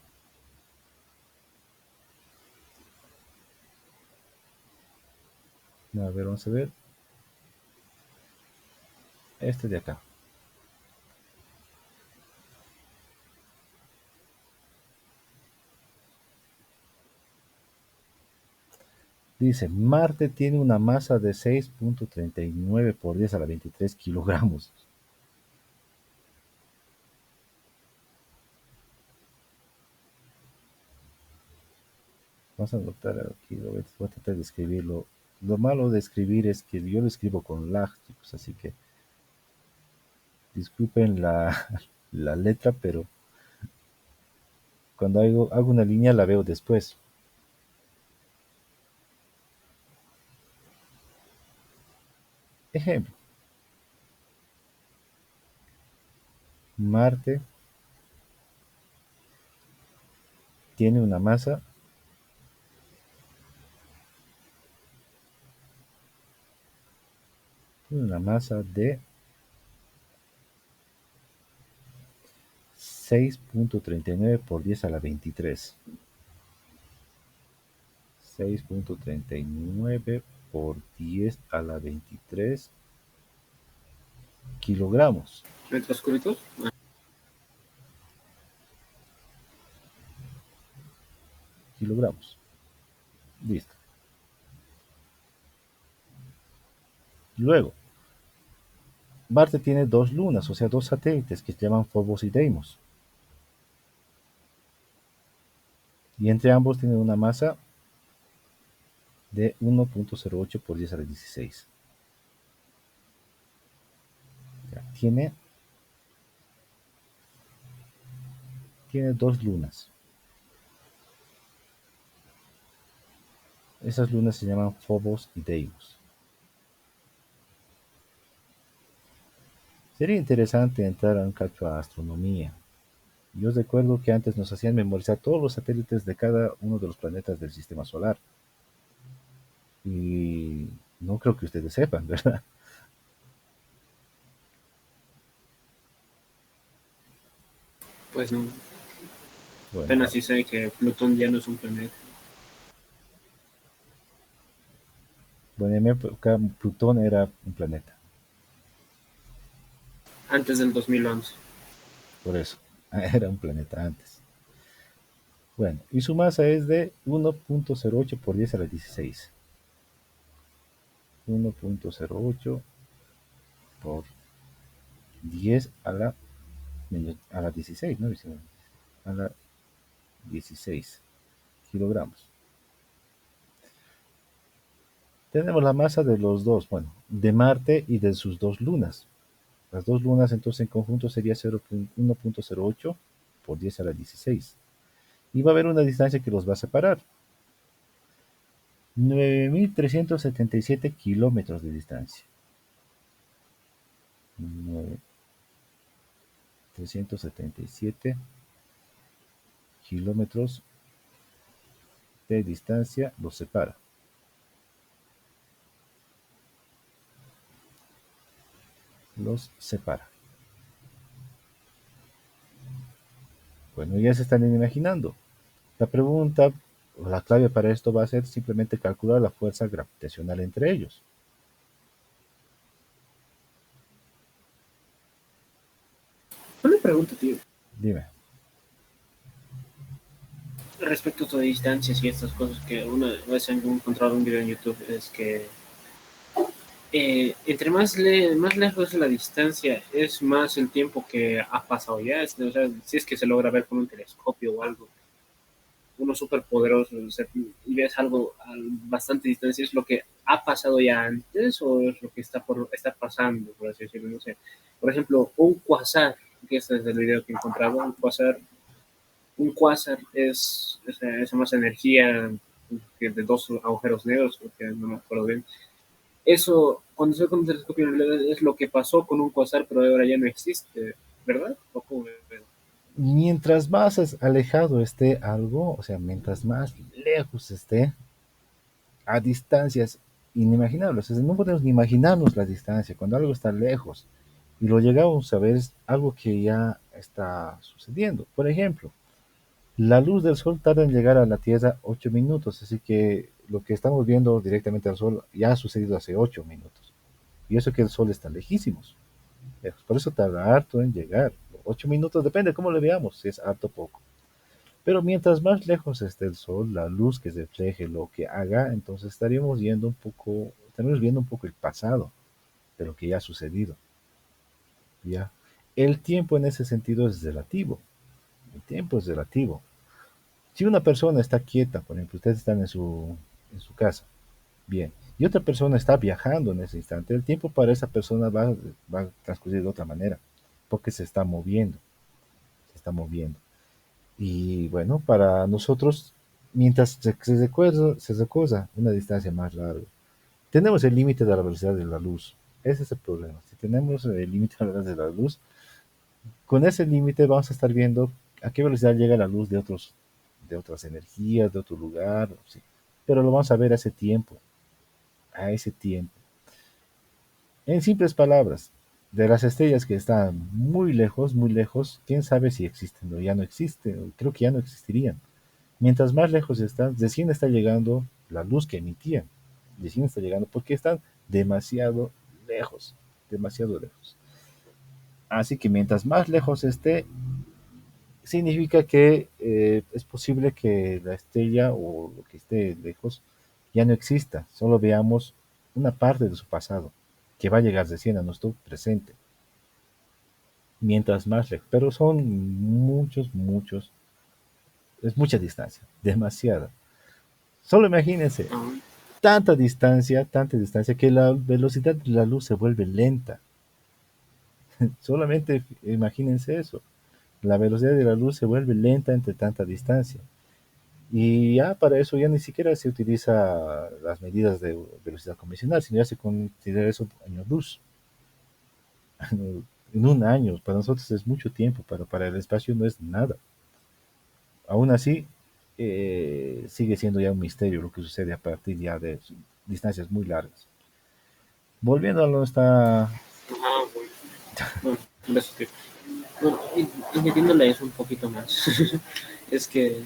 A ver, vamos a ver. Este de acá. Dice, Marte tiene una masa de 6.39 por 10 a la 23 kilogramos. Vamos a anotar aquí, voy a tratar de escribirlo. Lo malo de escribir es que yo lo escribo con lag, chicos, así que disculpen la letra, pero cuando hago una línea la veo después. Ejemplo, Marte tiene una masa de 6.39 por 10 a la 23. 6.39 por 10 a la 23 kilogramos. ¿Metros cúbicos? Kilogramos. Listo. Luego, Marte tiene dos lunas, o sea, dos satélites que se llaman Phobos y Deimos. Y entre ambos tienen una masa de 1.08 por 10 a la 16. Ya, tiene dos lunas. Esas lunas se llaman Phobos y Deimos. Sería interesante entrar a un cacho a astronomía. Yo recuerdo que antes nos hacían memorizar todos los satélites de cada uno de los planetas del sistema solar. Y no creo que ustedes sepan, ¿verdad? Pues no. Bueno, Apenas sí sé que Plutón ya no es un planeta. bueno, en mi época Plutón era un planeta, Antes del 2011. por eso, era un planeta antes. Bueno, y su masa es de 1.08 por 10 a la 16. 1.08 por 10 a la 16, ¿no? A la 16 kilogramos. Tenemos la masa de los dos, bueno, de Marte y de sus dos lunas. Las dos lunas entonces en conjunto sería 1.08 por 10 a la 16. Y va a haber una distancia que los va a separar. 9.377 kilómetros de distancia. 9.377 kilómetros de distancia los separa. Los separa. Bueno, ya se están imaginando. La pregunta o la clave para esto va a ser simplemente calcular la fuerza gravitacional entre ellos. Una pregunta, tío. Dime. Respecto a distancias y estas cosas que una vez he encontrado un video en YouTube, es que entre más lejos la distancia, es más el tiempo que ha pasado ya. O sea, si es que se logra ver con un telescopio o algo, uno súper poderoso, o sea, y ves algo a bastante distancia, ¿es lo que ha pasado ya antes o es lo que está pasando, por así decirlo? No sé. Por ejemplo, un quasar, que este es el video que he encontrado, un quasar es esa más energía que de dos agujeros negros, porque no me acuerdo bien. Eso, cuando se ve con un telescopio, en realidad es lo que pasó con un quasar, pero ahora ya no existe, ¿verdad? ¿O cómo ves? Mientras más alejado esté algo, o sea, mientras más lejos esté, a distancias inimaginables. O sea, no podemos ni imaginarnos la distancia. Cuando algo está lejos y lo llegamos a ver, es algo que ya está sucediendo. Por ejemplo, la luz del sol tarda en llegar a la Tierra 8 minutos, así que lo que estamos viendo directamente al sol ya ha sucedido hace 8 minutos. Y eso que el sol está lejísimos. Por eso tarda harto en llegar. 8 minutos depende de cómo le veamos, si es harto o poco. Pero mientras más lejos esté el sol, la luz que se refleje, lo que haga, entonces estaríamos viendo un poco el pasado de lo que ya ha sucedido, ¿ya? El tiempo en ese sentido es relativo. El tiempo es relativo. Si una persona está quieta, por ejemplo, ustedes están en su casa, bien, y otra persona está viajando en ese instante, el tiempo para esa persona va a transcurrir de otra manera, porque se está moviendo. Y bueno, para nosotros, mientras se recuerda una distancia más larga, tenemos el límite de la velocidad de la luz. Ese es el problema. Si tenemos el límite de la velocidad de la luz, con ese límite vamos a estar viendo a qué velocidad llega la luz de otras energías, de otro lugar, sí. Pero lo vamos a ver a ese tiempo. En simples palabras, de las estrellas que están muy lejos, quién sabe si existen o ya no existen, creo que ya no existirían. Mientras más lejos están, recién está llegando la luz que emitían, recién está llegando porque están demasiado lejos, demasiado lejos. Así que mientras más lejos esté, significa que es posible que la estrella o lo que esté lejos ya no exista, solo veamos una parte de su pasado, que va a llegar recién a nuestro presente, mientras más lejos, pero son es mucha distancia, demasiada. Solo imagínense, Ah, tanta distancia que la velocidad de la luz se vuelve lenta. Solamente imagínense eso, la velocidad de la luz se vuelve lenta entre tanta distancia. Y ya para eso ya ni siquiera se utiliza las medidas de velocidad convencional, sino ya se considera eso años luz. En un año, para nosotros es mucho tiempo, pero para el espacio no es nada. Aún así, sigue siendo ya un misterio lo que sucede a partir ya de distancias muy largas. Volviendo a nuestra... bueno, bueno, eso que, bueno, entendiéndole eso un poquito más, es que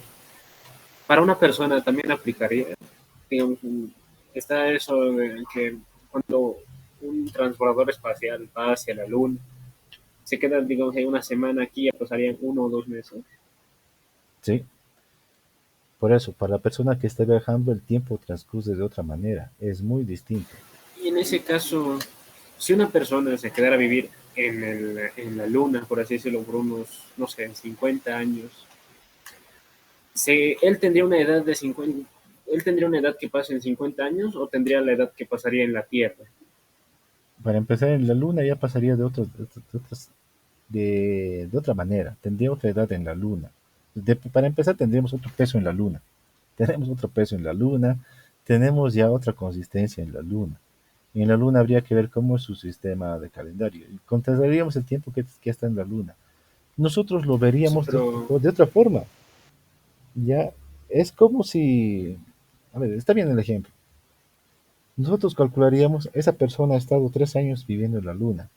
para una persona también aplicaría, digamos, está eso de que cuando un transbordador espacial va hacia la Luna, se queda, digamos, ahí una semana aquí, ya pasarían 1 o 2 meses. Sí, por eso, para la persona que está viajando, el tiempo transcurre de otra manera, es muy distinto. Y en ese caso, si una persona se quedara a vivir en la Luna, por así decirlo, por unos, no sé, 50 años, él tendría una edad de 50, él tendría una edad que pase en 50 años o tendría la edad que pasaría en la Tierra. Para empezar, en la luna ya pasaría de otra manera, tendría otra edad en la luna. Para empezar, tendríamos otro peso en la luna. Tenemos otro peso en la luna, tenemos ya otra consistencia en la luna. Y en la luna habría que ver cómo es su sistema de calendario. Y contrastaríamos el tiempo que está en la luna. Nosotros lo Sí, veríamos pero, de otra forma. Ya es como si, a ver, está bien el ejemplo. Nosotros calcularíamos, esa persona ha estado 3 años viviendo en la luna.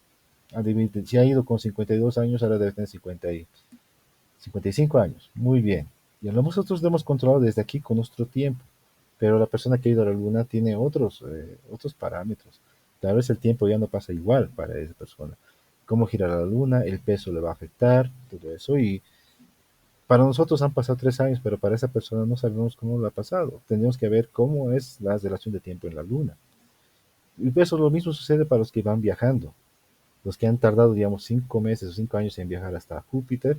Si ha ido con 52 años, ahora debe tener 55 años. Muy bien. Y nosotros lo hemos controlado desde aquí con nuestro tiempo. Pero la persona que ha ido a la luna tiene otros parámetros. Tal vez el tiempo ya no pasa igual para esa persona. Cómo gira la luna, el peso le va a afectar, todo eso. Y para nosotros han pasado 3 años, pero para esa persona no sabemos cómo lo ha pasado. Tendríamos que ver cómo es la relación de tiempo en la luna. Y eso lo mismo sucede para los que van viajando. Los que han tardado, digamos, 5 meses o 5 años en viajar hasta Júpiter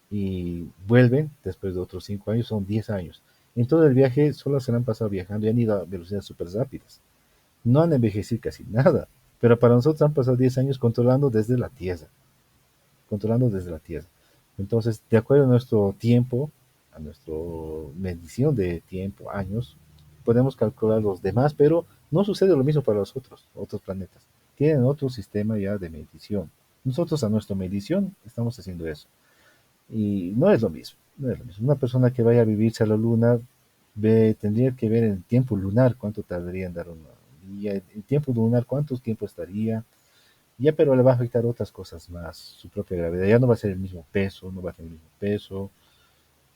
y vuelven después de otros 5 años, son 10 años. En todo el viaje solo se han pasado viajando y han ido a velocidades súper rápidas. No han envejecido casi nada, pero para nosotros han pasado 10 años controlando desde la Tierra. Entonces, de acuerdo a nuestro tiempo, a nuestra medición de tiempo, años, podemos calcular los demás, pero no sucede lo mismo para los otros planetas. Tienen otro sistema ya de medición. Nosotros a nuestra medición estamos haciendo eso. Y no es lo mismo, no es lo mismo. Una persona que vaya a vivirse a la luna tendría que ver el tiempo lunar, cuánto tardaría en dar una, y el tiempo lunar, cuánto tiempo estaría, ya, pero le va a afectar otras cosas más, su propia gravedad, ya no va a ser el mismo peso, no va a tener el mismo peso,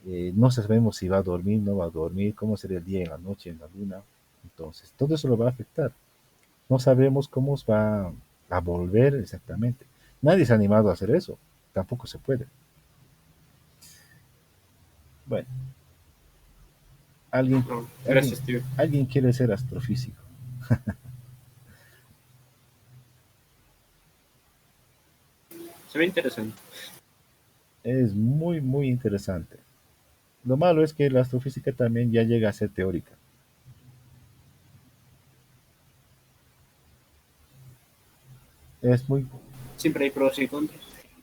no sabemos si va a dormir, no va a dormir, cómo será el día y la noche en la luna, entonces todo eso lo va a afectar, no sabemos cómo va a volver exactamente, nadie se ha animado a hacer eso, tampoco se puede. Bueno, alguien, No, alguien, gracias, tío. alguien quiere ser astrofísico. Se ve interesante. Es muy, muy interesante. Lo malo es que la astrofísica también ya llega a ser teórica. Es muy, Siempre hay pros y contras.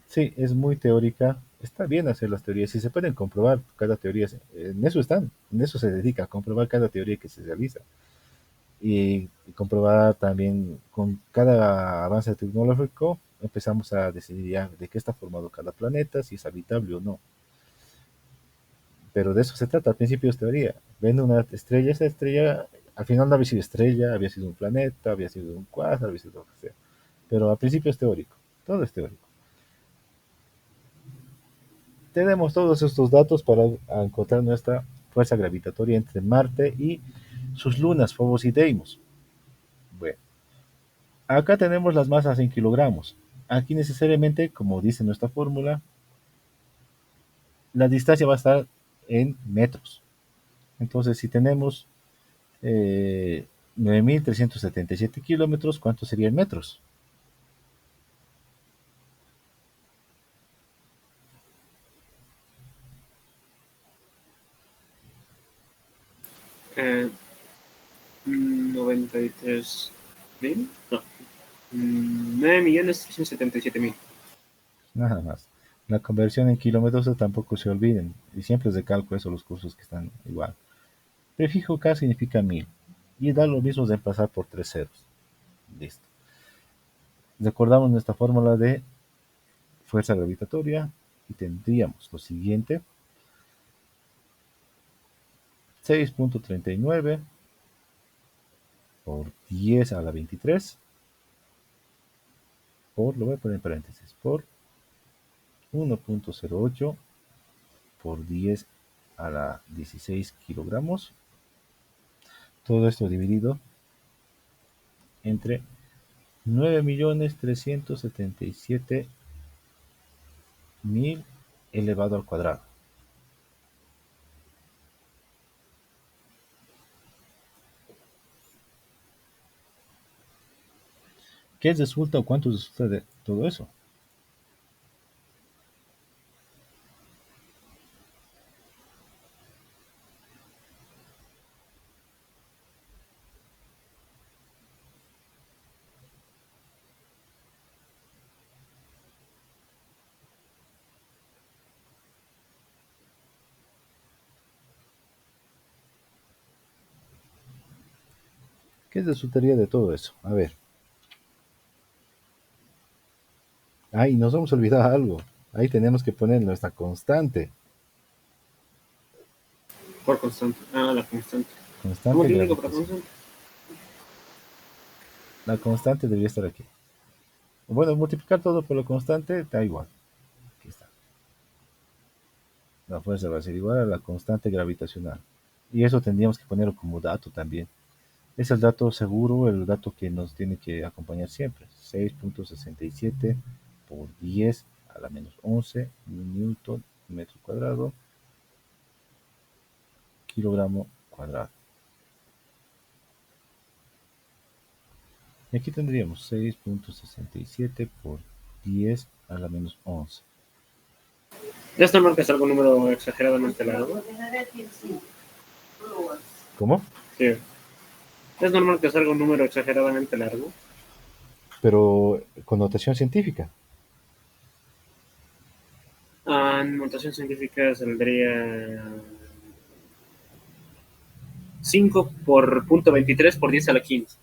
sí, es muy teórica. Está bien hacer las teorías. Si se pueden comprobar cada teoría, en eso están, en eso se dedica, a comprobar cada teoría que se realiza. Y comprobar también con cada avance tecnológico, empezamos a decidir ya de qué está formado cada planeta, si es habitable o no. Pero de eso se trata, al principio es teoría. Ven una estrella, esa estrella al final no había sido estrella, había sido un planeta, había sido un cuásar, había sido lo que sea. Pero al principio es teórico, todo es teórico. Tenemos todos estos datos para encontrar nuestra fuerza gravitatoria entre Marte y sus lunas, Phobos y Deimos. Bueno, acá tenemos las masas en kilogramos. Aquí necesariamente, como dice nuestra fórmula, la distancia va a estar en metros. Entonces, si tenemos 9.377 kilómetros, ¿cuánto sería en metros? Eh, 93.000. No. 9.377.000. Nada más. La conversión en kilómetros tampoco se olviden. Y siempre es de cálculo eso, los cursos que están igual. Prefijo K significa 1000. Y da lo mismo de pasar por tres ceros. Listo. Recordamos nuestra fórmula de fuerza gravitatoria y tendríamos lo siguiente: 6.39 por 10 a la 23 por, lo voy a poner en paréntesis, por 1.08 por 10 a la 16 kilogramos. Todo esto dividido entre 9.377.000 elevado al cuadrado. ¿Qué resulta o cuánto resulta de todo eso? ¿Qué resultaría de todo eso? A ver. Ay, nos hemos olvidado algo. Ahí tenemos que poner nuestra constante. Por constante. Ah, la constante. ¿Cómo Constante que le digo para gravitacional. constante? La constante debería estar aquí. Bueno, multiplicar todo por la constante da igual. Aquí está. La fuerza va a ser igual a la constante gravitacional. Y eso tendríamos que ponerlo como dato también. Es el dato seguro, el dato que nos tiene que acompañar siempre. 6.67 por 10 a la menos 11 newton metro cuadrado, kilogramo cuadrado. Y aquí tendríamos 6.67 por 10 a la menos 11. ¿Es normal que salga un número exageradamente largo? ¿Cómo? Sí. ¿Es normal que salga un número exageradamente largo? Pero con notación científica. En notación científica saldría 5 por punto 23 por 10 a la 15.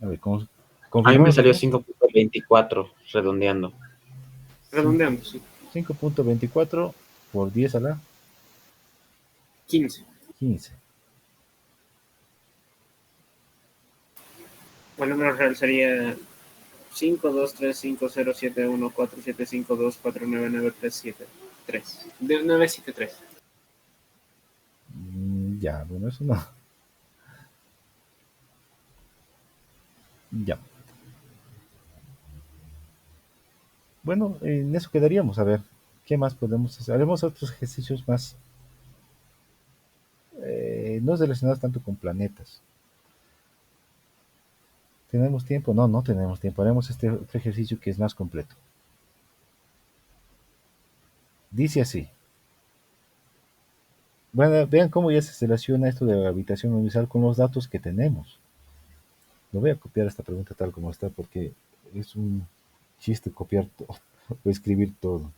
A ver, A mí me confirmamos salió acá. 5.24 redondeando. Redondeando, sí. 5.24 por 10 a la 15. 15. El número real sería 52350714752499373. 973. Ya, bueno, eso no. Ya. Bueno, en eso quedaríamos. A ver, ¿Qué más podemos hacer? Haremos otros ejercicios más, no relacionados tanto con planetas. ¿Tenemos tiempo? No, no tenemos tiempo. Haremos este otro ejercicio que es más completo. Dice así. Bueno, vean cómo ya se relaciona esto de la gravitación universal con los datos que tenemos. No voy a copiar esta pregunta tal como está porque es un chiste copiar todo o escribir todo.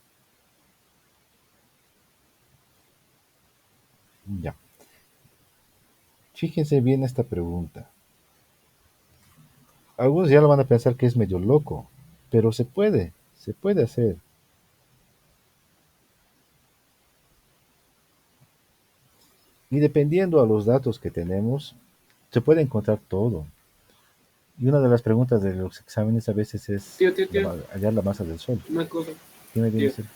Ya. Fíjense bien esta pregunta. Algunos ya lo van a pensar que es medio loco, pero se puede hacer. Y dependiendo a los datos que tenemos, se puede encontrar todo. Y una de las preguntas de los exámenes a veces es Tío, hallar la masa del Sol. una cosa, Dime, tío. Sergio.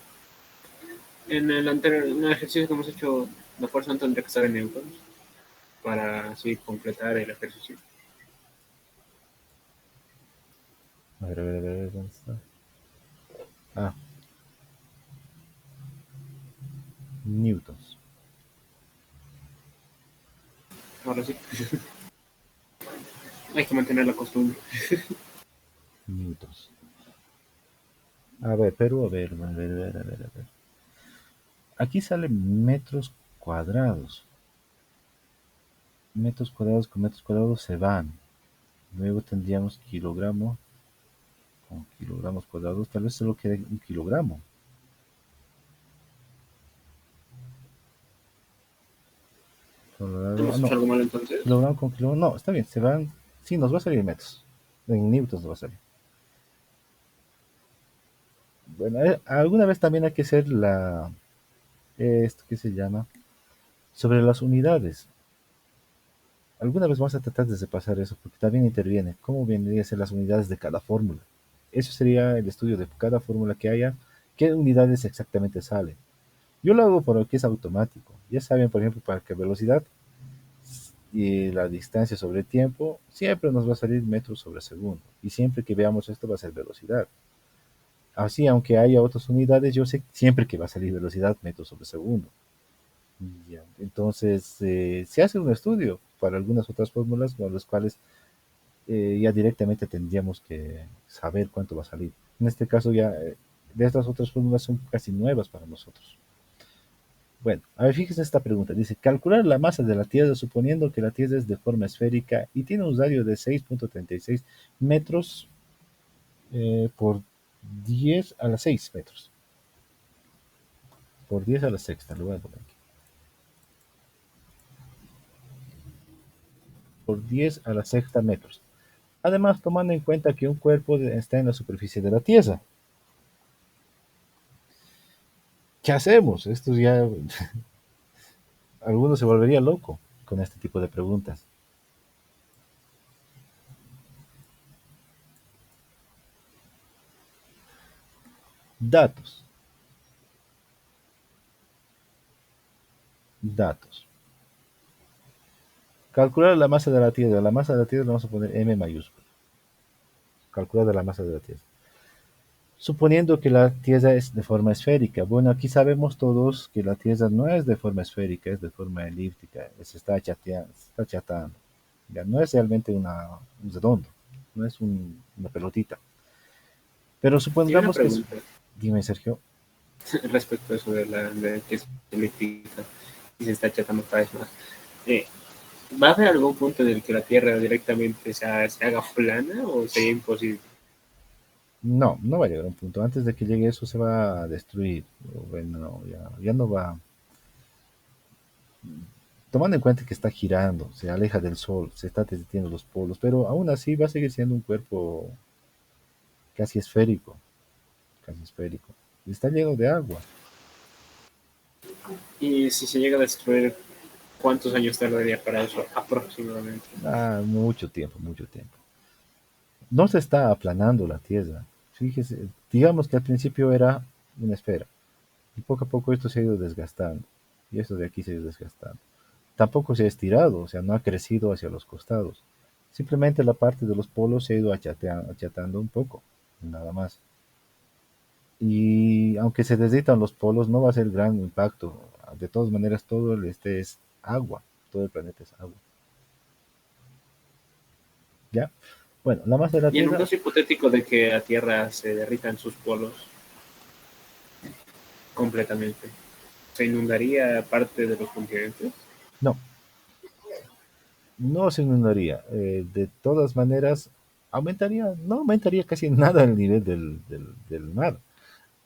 En el anterior, en el ejercicio que hemos hecho, la fuerza no tendría que estar en newtons para así completar el ejercicio. A ver, ¿dónde está? Ah, newtons. Ahora sí. Hay que mantener la costumbre. Newtons. A ver, Perú, a ver. Aquí sale metros cuadrados. Metros cuadrados con metros cuadrados se van. Luego tendríamos kilogramos con kilogramos cuadrados. Tal vez solo quede un kilogramo. ¿Hemos No, hecho algo mal entonces? kilogramo con kilogramo. No, está bien, se van. Sí, nos va a salir en metros. En newtons nos va a salir. Bueno, alguna vez también hay que hacer esto que se llama sobre las unidades. Alguna vez vamos a tratar de repasar eso, porque también interviene. ¿Cómo vendrían a ser las unidades de cada fórmula? Eso sería el estudio de cada fórmula que haya, qué unidades exactamente salen. Yo lo hago porque es automático. Ya saben, por ejemplo, para que velocidad y la distancia sobre el tiempo, siempre nos va a salir metros sobre segundo. Y siempre que veamos esto va a ser velocidad. Así, aunque haya otras unidades, yo sé siempre que va a salir velocidad metros sobre segundo. Ya. Entonces, se hace un estudio para algunas otras fórmulas con las cuales ya directamente tendríamos que saber cuánto va a salir. En este caso ya de estas otras fórmulas son casi nuevas para nosotros. Bueno, a ver, fíjense esta pregunta. Dice, calcular la masa de la Tierra suponiendo que la Tierra es de forma esférica y tiene un radio de 6,36 metros por 10 a la 6 metros. Por 10 a la sexta, lo voy a poner aquí. Por 10 a la sexta metros. Además, tomando en cuenta que un cuerpo está en la superficie de la Tierra. ¿Qué hacemos? Esto ya, alguno se volvería loco con este tipo de preguntas. Datos. Datos. Calcular la masa de la Tierra. La masa de la Tierra le vamos a poner M mayúscula. Calcular la masa de la Tierra. Suponiendo que la Tierra es de forma esférica. Bueno, aquí sabemos todos que la Tierra no es de forma esférica, es de forma elíptica. Se está achatando. Ya no es realmente un redondo, no es una pelotita. Pero Y una supongamos que es... pregunta Dime, Sergio. respecto a eso de que es elíptica y se está achatando cada vez más. Eh, ¿Va a haber algún punto en el que la Tierra directamente se haga plana o sería imposible? No, no va a llegar a un punto. Antes de que llegue eso se va a destruir. Bueno, no, ya no va. Tomando en cuenta que está girando, se aleja del Sol, se está derritiendo los polos, pero aún así va a seguir siendo un cuerpo casi esférico, casi esférico. Y está lleno de agua. Y si se llega a destruir, ¿cuántos años tardaría para eso aproximadamente? Ah, mucho tiempo, mucho tiempo. No se está aplanando la Tierra. Fíjese, digamos que al principio era una esfera. Y poco a poco esto se ha ido desgastando. Y esto de aquí se ha ido desgastando. Tampoco se ha estirado, o sea, no ha crecido hacia los costados. Simplemente la parte de los polos se ha ido achatando un poco, nada más. Y y aunque se derritan los polos, no va a ser gran impacto. De todas maneras, todo es agua, todo el planeta es agua. ¿Ya? Bueno, la masa de la Y en un Tierra, caso hipotético de que la Tierra se derrita en sus polos completamente, ¿se inundaría parte de los continentes? no, no se inundaría. De todas maneras, no aumentaría casi nada el nivel del mar.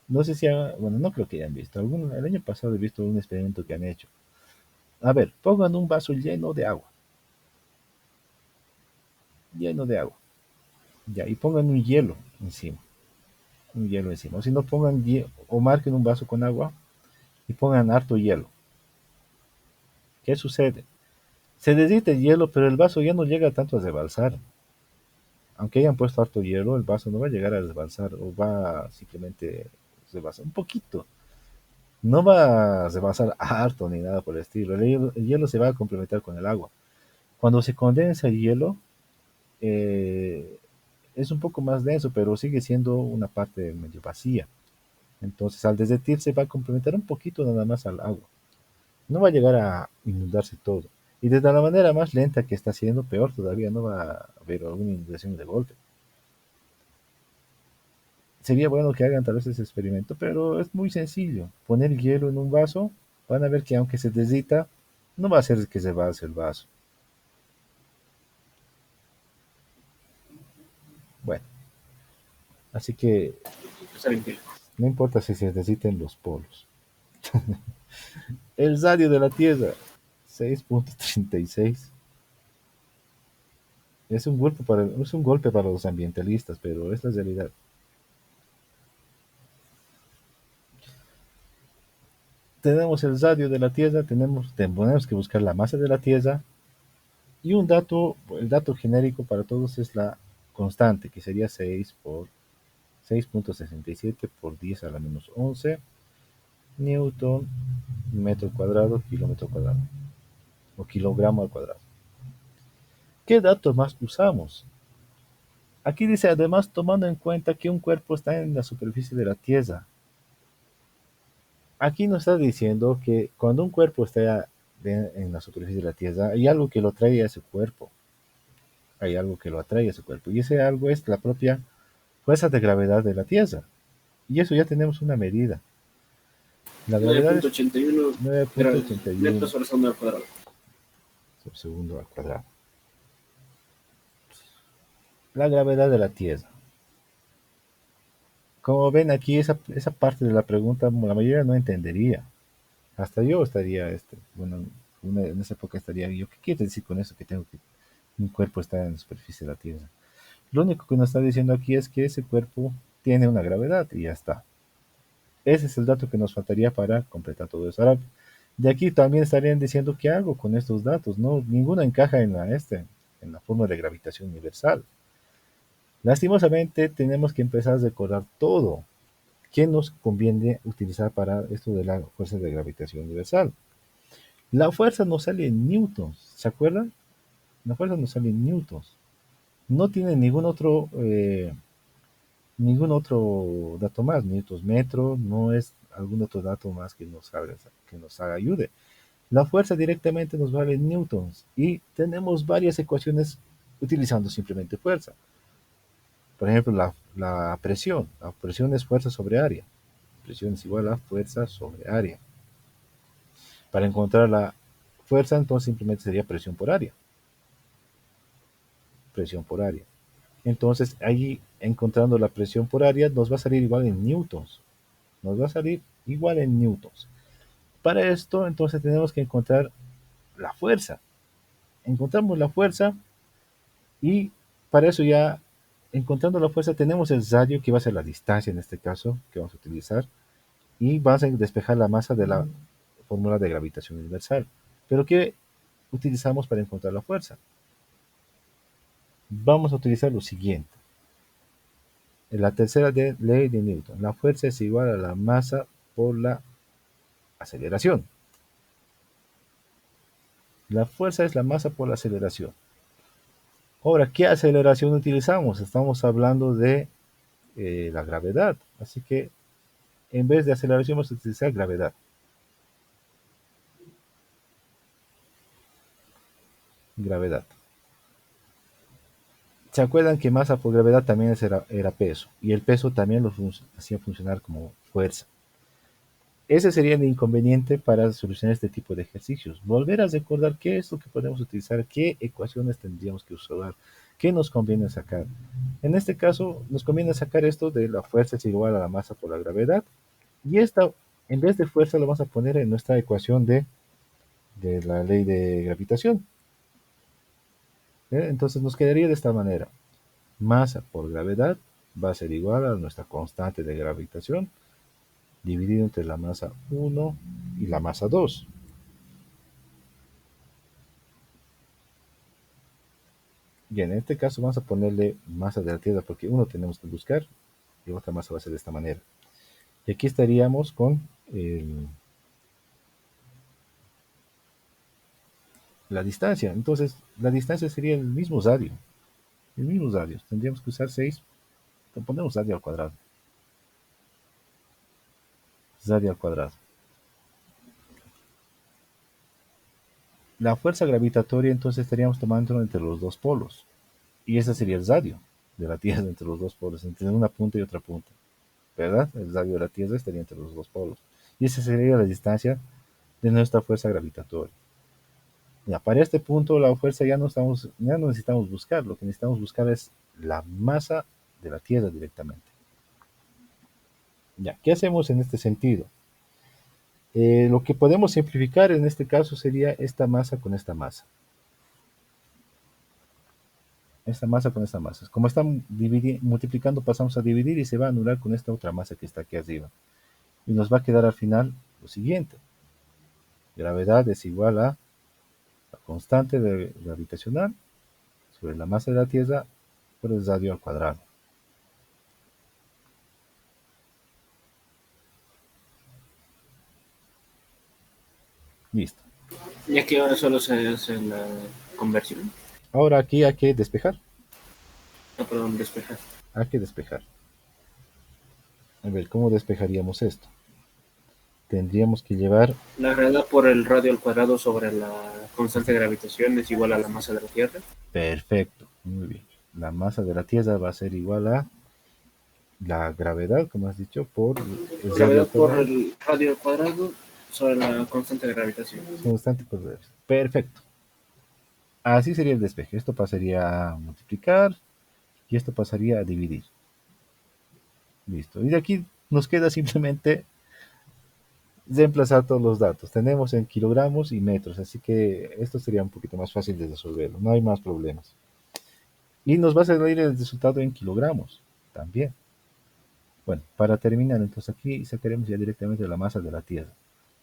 No sé si, bueno, no creo que hayan visto. El año pasado he visto un experimento que han hecho. A ver, pongan un vaso lleno de agua, ya, y pongan un hielo encima. O si no, o marquen un vaso con agua y pongan harto hielo. ¿Qué sucede? Se derrite el hielo, pero el vaso ya no llega tanto a rebalsar. Aunque hayan puesto harto hielo, el vaso no va a llegar a desbalsar o va a simplemente rebasar un poquito. No va a rebasar harto ni nada por el estilo. El hielo se va a complementar con el agua. Cuando se condensa el hielo, eh, es un poco más denso, pero sigue siendo una parte medio vacía. Entonces, al derretirse va a complementar un poquito nada más al agua. No va a llegar a inundarse todo. Y desde la manera más lenta que está haciendo, peor todavía, no va a haber alguna inundación de golpe. Sería bueno que hagan tal vez ese experimento, pero es muy sencillo. Poner hielo en un vaso, van a ver que aunque se derrita, no va a hacer que se vase el vaso. Bueno, así que Está bien. no importa si se derriten los polos. El radio de la Tierra, 6.36. Es un golpe para los ambientalistas, pero es la realidad. Tenemos el radio de la Tierra, tenemos que buscar la masa de la Tierra y el dato genérico para todos es la constante, que sería 6.67 por 10 a la menos 11 newton metro cuadrado, kilómetro cuadrado o kilogramo al cuadrado. ¿Qué datos más usamos? Aquí dice, además, tomando en cuenta que un cuerpo está en la superficie de la Tierra. Aquí nos está diciendo que cuando un cuerpo está en la superficie de la Tierra, hay algo que lo trae a ese cuerpo. Hay algo que lo atrae a ese cuerpo. Y ese algo es la propia fuerza de gravedad de la Tierra. Y eso ya tenemos una medida. La gravedad es 9.81 9.81 metros sobre segundo al cuadrado. por segundo al cuadrado. La gravedad de la Tierra. Como ven aquí, esa parte de la pregunta, la mayoría no entendería. Hasta yo estaría, bueno, en esa época estaría yo, ¿qué quiere decir con eso? Mi cuerpo está en la superficie de la Tierra. Lo único que nos está diciendo aquí es que ese cuerpo tiene una gravedad y ya está. Ese es el dato que nos faltaría para completar todo eso. Ahora, de aquí también estarían diciendo qué hago con estos datos, ¿no? Ninguno encaja en la fórmula de gravitación universal. Lastimosamente, tenemos que empezar a recordar todo. ¿Qué nos conviene utilizar para esto de la fuerza de gravitación universal? La fuerza nos sale en newtons, ¿se acuerdan? La fuerza nos sale en newtons. No tiene ningún otro dato más, newtons metro, no es algún otro dato más que nos ayude. La fuerza directamente nos vale en newtons y tenemos varias ecuaciones utilizando simplemente fuerza. Por ejemplo, la presión. La presión es fuerza sobre área. Presión es igual a fuerza sobre área. Para encontrar la fuerza, entonces simplemente sería presión por área. Presión por área. Entonces, ahí encontrando la presión por área, nos va a salir igual en newtons. Nos va a salir igual en newtons. Para esto, entonces tenemos que encontrar la fuerza. Encontramos la fuerza y para eso ya, encontrando la fuerza, tenemos el radio, que va a ser la distancia en este caso, que vamos a utilizar, y vamos a despejar la masa de la fórmula de gravitación universal. Pero ¿qué utilizamos para encontrar la fuerza? Vamos a utilizar lo siguiente. En la tercera ley de Newton, la fuerza es igual a la masa por la aceleración. La fuerza es la masa por la aceleración. Ahora, ¿qué aceleración utilizamos? Estamos hablando de la gravedad. Así que en vez de aceleración vamos a utilizar gravedad. Gravedad. ¿Se acuerdan que masa por gravedad también era peso? Y el peso también lo hacía funcionar como fuerza. Ese sería el inconveniente para solucionar este tipo de ejercicios. Volver a recordar qué es lo que podemos utilizar, qué ecuaciones tendríamos que usar, qué nos conviene sacar. En este caso, nos conviene sacar esto de la fuerza es igual a la masa por la gravedad. Y esta, en vez de fuerza, lo vamos a poner en nuestra ecuación de la ley de gravitación. Entonces nos quedaría de esta manera. Masa por gravedad va a ser igual a nuestra constante de gravitación dividido entre la masa 1 y la masa 2. Y en este caso vamos a ponerle masa de la Tierra porque uno tenemos que buscar y otra masa va a ser de esta manera. Y aquí estaríamos con la distancia. Entonces la distancia sería el mismo radio. El mismo radio. Tendríamos que usar 6. Ponemos radio al cuadrado. Radio al cuadrado. La fuerza gravitatoria entonces estaríamos tomando entre los dos polos. Y ese sería el radio de la Tierra entre los dos polos, entre una punta y otra punta. ¿Verdad? El radio de la Tierra estaría entre los dos polos. Y esa sería la distancia de nuestra fuerza gravitatoria. Ya, para este punto la fuerza ya no necesitamos buscar. Lo que necesitamos buscar es la masa de la Tierra directamente. Ya, ¿qué hacemos en este sentido? Lo que podemos simplificar en este caso sería esta masa con esta masa. Esta masa con esta masa. Como están multiplicando, pasamos a dividir y se va a anular con esta otra masa que está aquí arriba. Y nos va a quedar al final lo siguiente. Gravedad es igual a la constante gravitacional sobre la masa de la Tierra por el radio al cuadrado. Listo. Y aquí ahora solo se hace la conversión. Ahora aquí hay que despejar. No, perdón, despejar. Hay que despejar. A ver, ¿cómo despejaríamos esto? Tendríamos que llevar... La gravedad por el radio al cuadrado sobre la constante de gravitación es igual a la masa de la Tierra. Perfecto, muy bien. La masa de la Tierra va a ser igual a la gravedad, como has dicho, por el Gravedad por el radio al cuadrado sobre la constante de gravitación. Constante por radio. Perfecto. Así sería el despeje. Esto pasaría a multiplicar y esto pasaría a dividir. Listo. Y de aquí nos queda simplemente reemplazar todos los datos. Tenemos en kilogramos y metros, así que esto sería un poquito más fácil de resolverlo. No hay más problemas. Y nos va a salir el resultado en kilogramos también. Bueno, para terminar, entonces aquí sacaremos ya directamente la masa de la Tierra.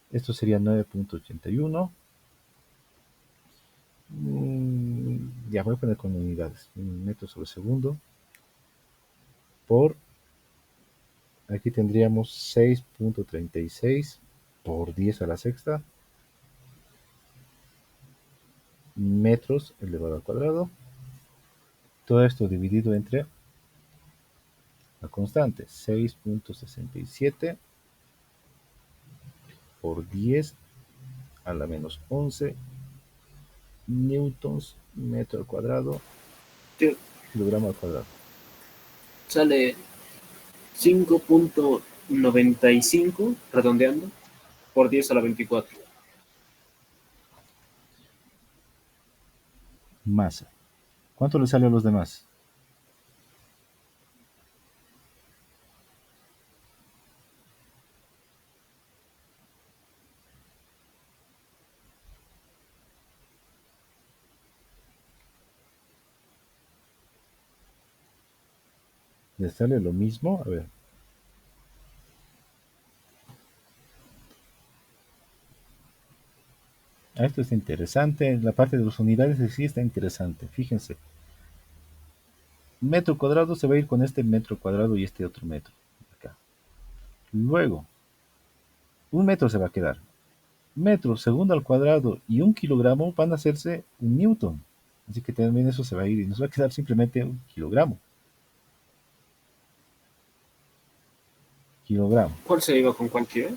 Esto sería 9.81. Ya voy a poner con unidades. Metros sobre segundo. Por, aquí tendríamos 6.36 por 10 a la sexta. Metros elevado al cuadrado. Todo esto dividido entre la constante 6.67 por 10 a la menos 11 newtons metro al cuadrado, Sí. kilogramo al cuadrado. Sale 5.95, redondeando, por 10 a la 24. Masa. ¿Cuánto le sale a los demás? ¿Le sale lo mismo? A ver. Esto está interesante. La parte de las unidades sí está interesante. Fíjense. Metro cuadrado se va a ir con este metro cuadrado y este otro metro. Acá. Luego, un metro se va a quedar. Metro, segundo al cuadrado y un kilogramo van a hacerse un newton. Así que también eso se va a ir y nos va a quedar simplemente un kilogramo. kilogramo. ¿Cuál se iba con cualquiera?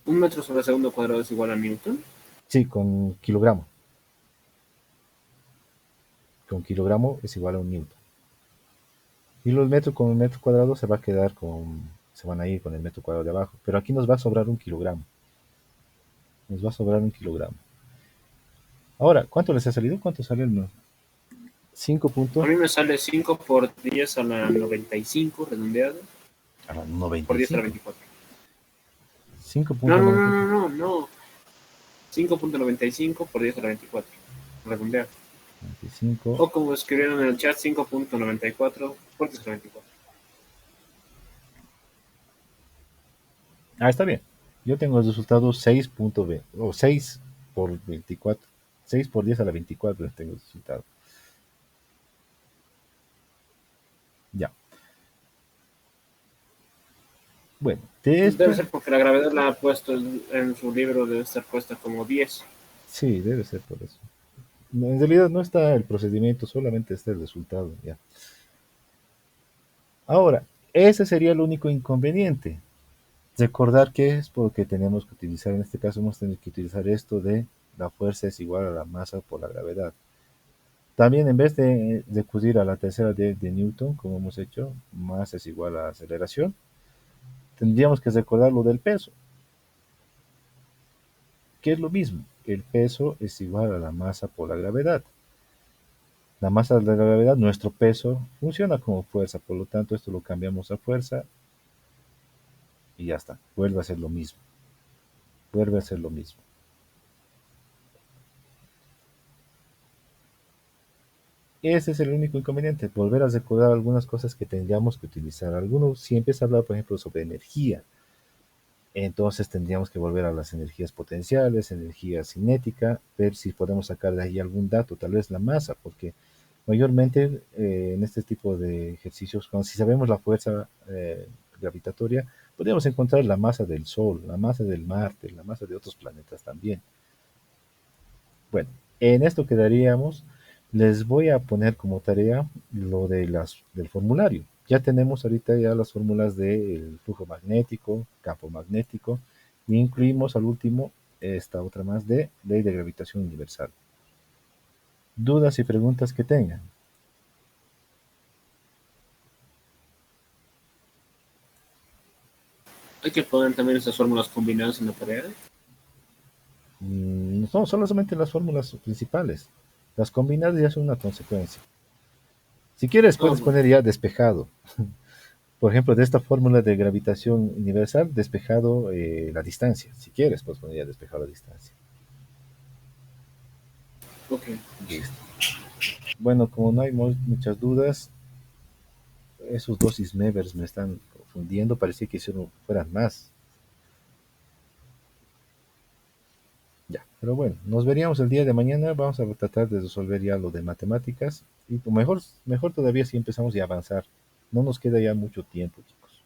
¿Un metro sobre segundo cuadrado es igual a Newton? Sí, con kilogramo. Con kilogramo es igual a un newton. Y los metros con el metro cuadrado se va a quedar se van a ir con el metro cuadrado de abajo. Pero aquí nos va a sobrar un kilogramo. Nos va a sobrar un kilogramo. Ahora, ¿cuánto les ha salido? ¿Cuánto sale el 5 A mí me sale 5 por 10 a la 95, redondeado, a la por 10 a la 95? 24. No, no, no, 5.95. no, no, no. 5.95 por 10 a la 24, redondeado. 95. O como escribieron en el chat, 5.94 por 10 a la 24. Ah, está bien. Yo tengo el resultado 6.20 o 6 por 24. 6 por 10 a la 24 tengo el resultado. Ya. Bueno, de Debe esto, ser porque la gravedad la ha puesto en su libro, debe estar puesta como 10. sí, debe ser por eso. No, en realidad no está el procedimiento, solamente está el resultado. Ya. Ahora, ese sería el único inconveniente. Recordar que es porque tenemos que utilizar, en este caso hemos tenido que utilizar esto de la fuerza es igual a la masa por la gravedad. También en vez de acudir a la tercera de Newton, como hemos hecho, masa es igual a aceleración, tendríamos que recordar lo del peso, que es lo mismo. El peso es igual a la masa por la gravedad. La masa de la gravedad, nuestro peso, funciona como fuerza, por lo tanto esto lo cambiamos a fuerza y ya está, vuelve a ser lo mismo, vuelve a ser lo mismo. Ese es el único inconveniente, volver a recordar algunas cosas que tendríamos que utilizar. Algunos, si empieza a hablar, por ejemplo, sobre energía, entonces tendríamos que volver a las energías potenciales, energía cinética, ver si podemos sacar de ahí algún dato, tal vez la masa, porque mayormente en este tipo de ejercicios, si sabemos la fuerza gravitatoria, podríamos encontrar la masa del Sol, la masa del Marte, la masa de otros planetas también. Bueno, en esto quedaríamos. Les voy a poner como tarea lo del formulario. Ya tenemos ahorita ya las fórmulas del flujo magnético, campo magnético, y incluimos al último esta otra más de ley de gravitación universal. Dudas y preguntas que tengan. Hay que poner también esas fórmulas combinadas en la tarea. No, solamente las fórmulas principales. Las combinadas ya son una consecuencia. Si quieres, Ah, puedes bueno. poner ya despejado. Por ejemplo, de esta fórmula de gravitación universal, despejado la distancia. Si quieres, puedes poner ya despejado la distancia. Ok. Listo. Bueno, como no hay muchas dudas, esos dos Ismevers me están confundiendo. Parecía que fueran más. Ya, pero bueno, nos veríamos el día de mañana. Vamos a tratar de resolver ya lo de matemáticas. Y mejor todavía si empezamos ya a avanzar. No nos queda ya mucho tiempo, chicos.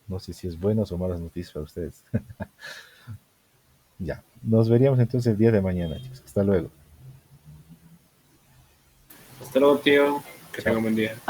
No sé si es buenas o malas noticias para ustedes. Ya, nos veríamos entonces el día de mañana, chicos. Hasta luego. Hasta luego, tío. Que Chao. tenga un buen día.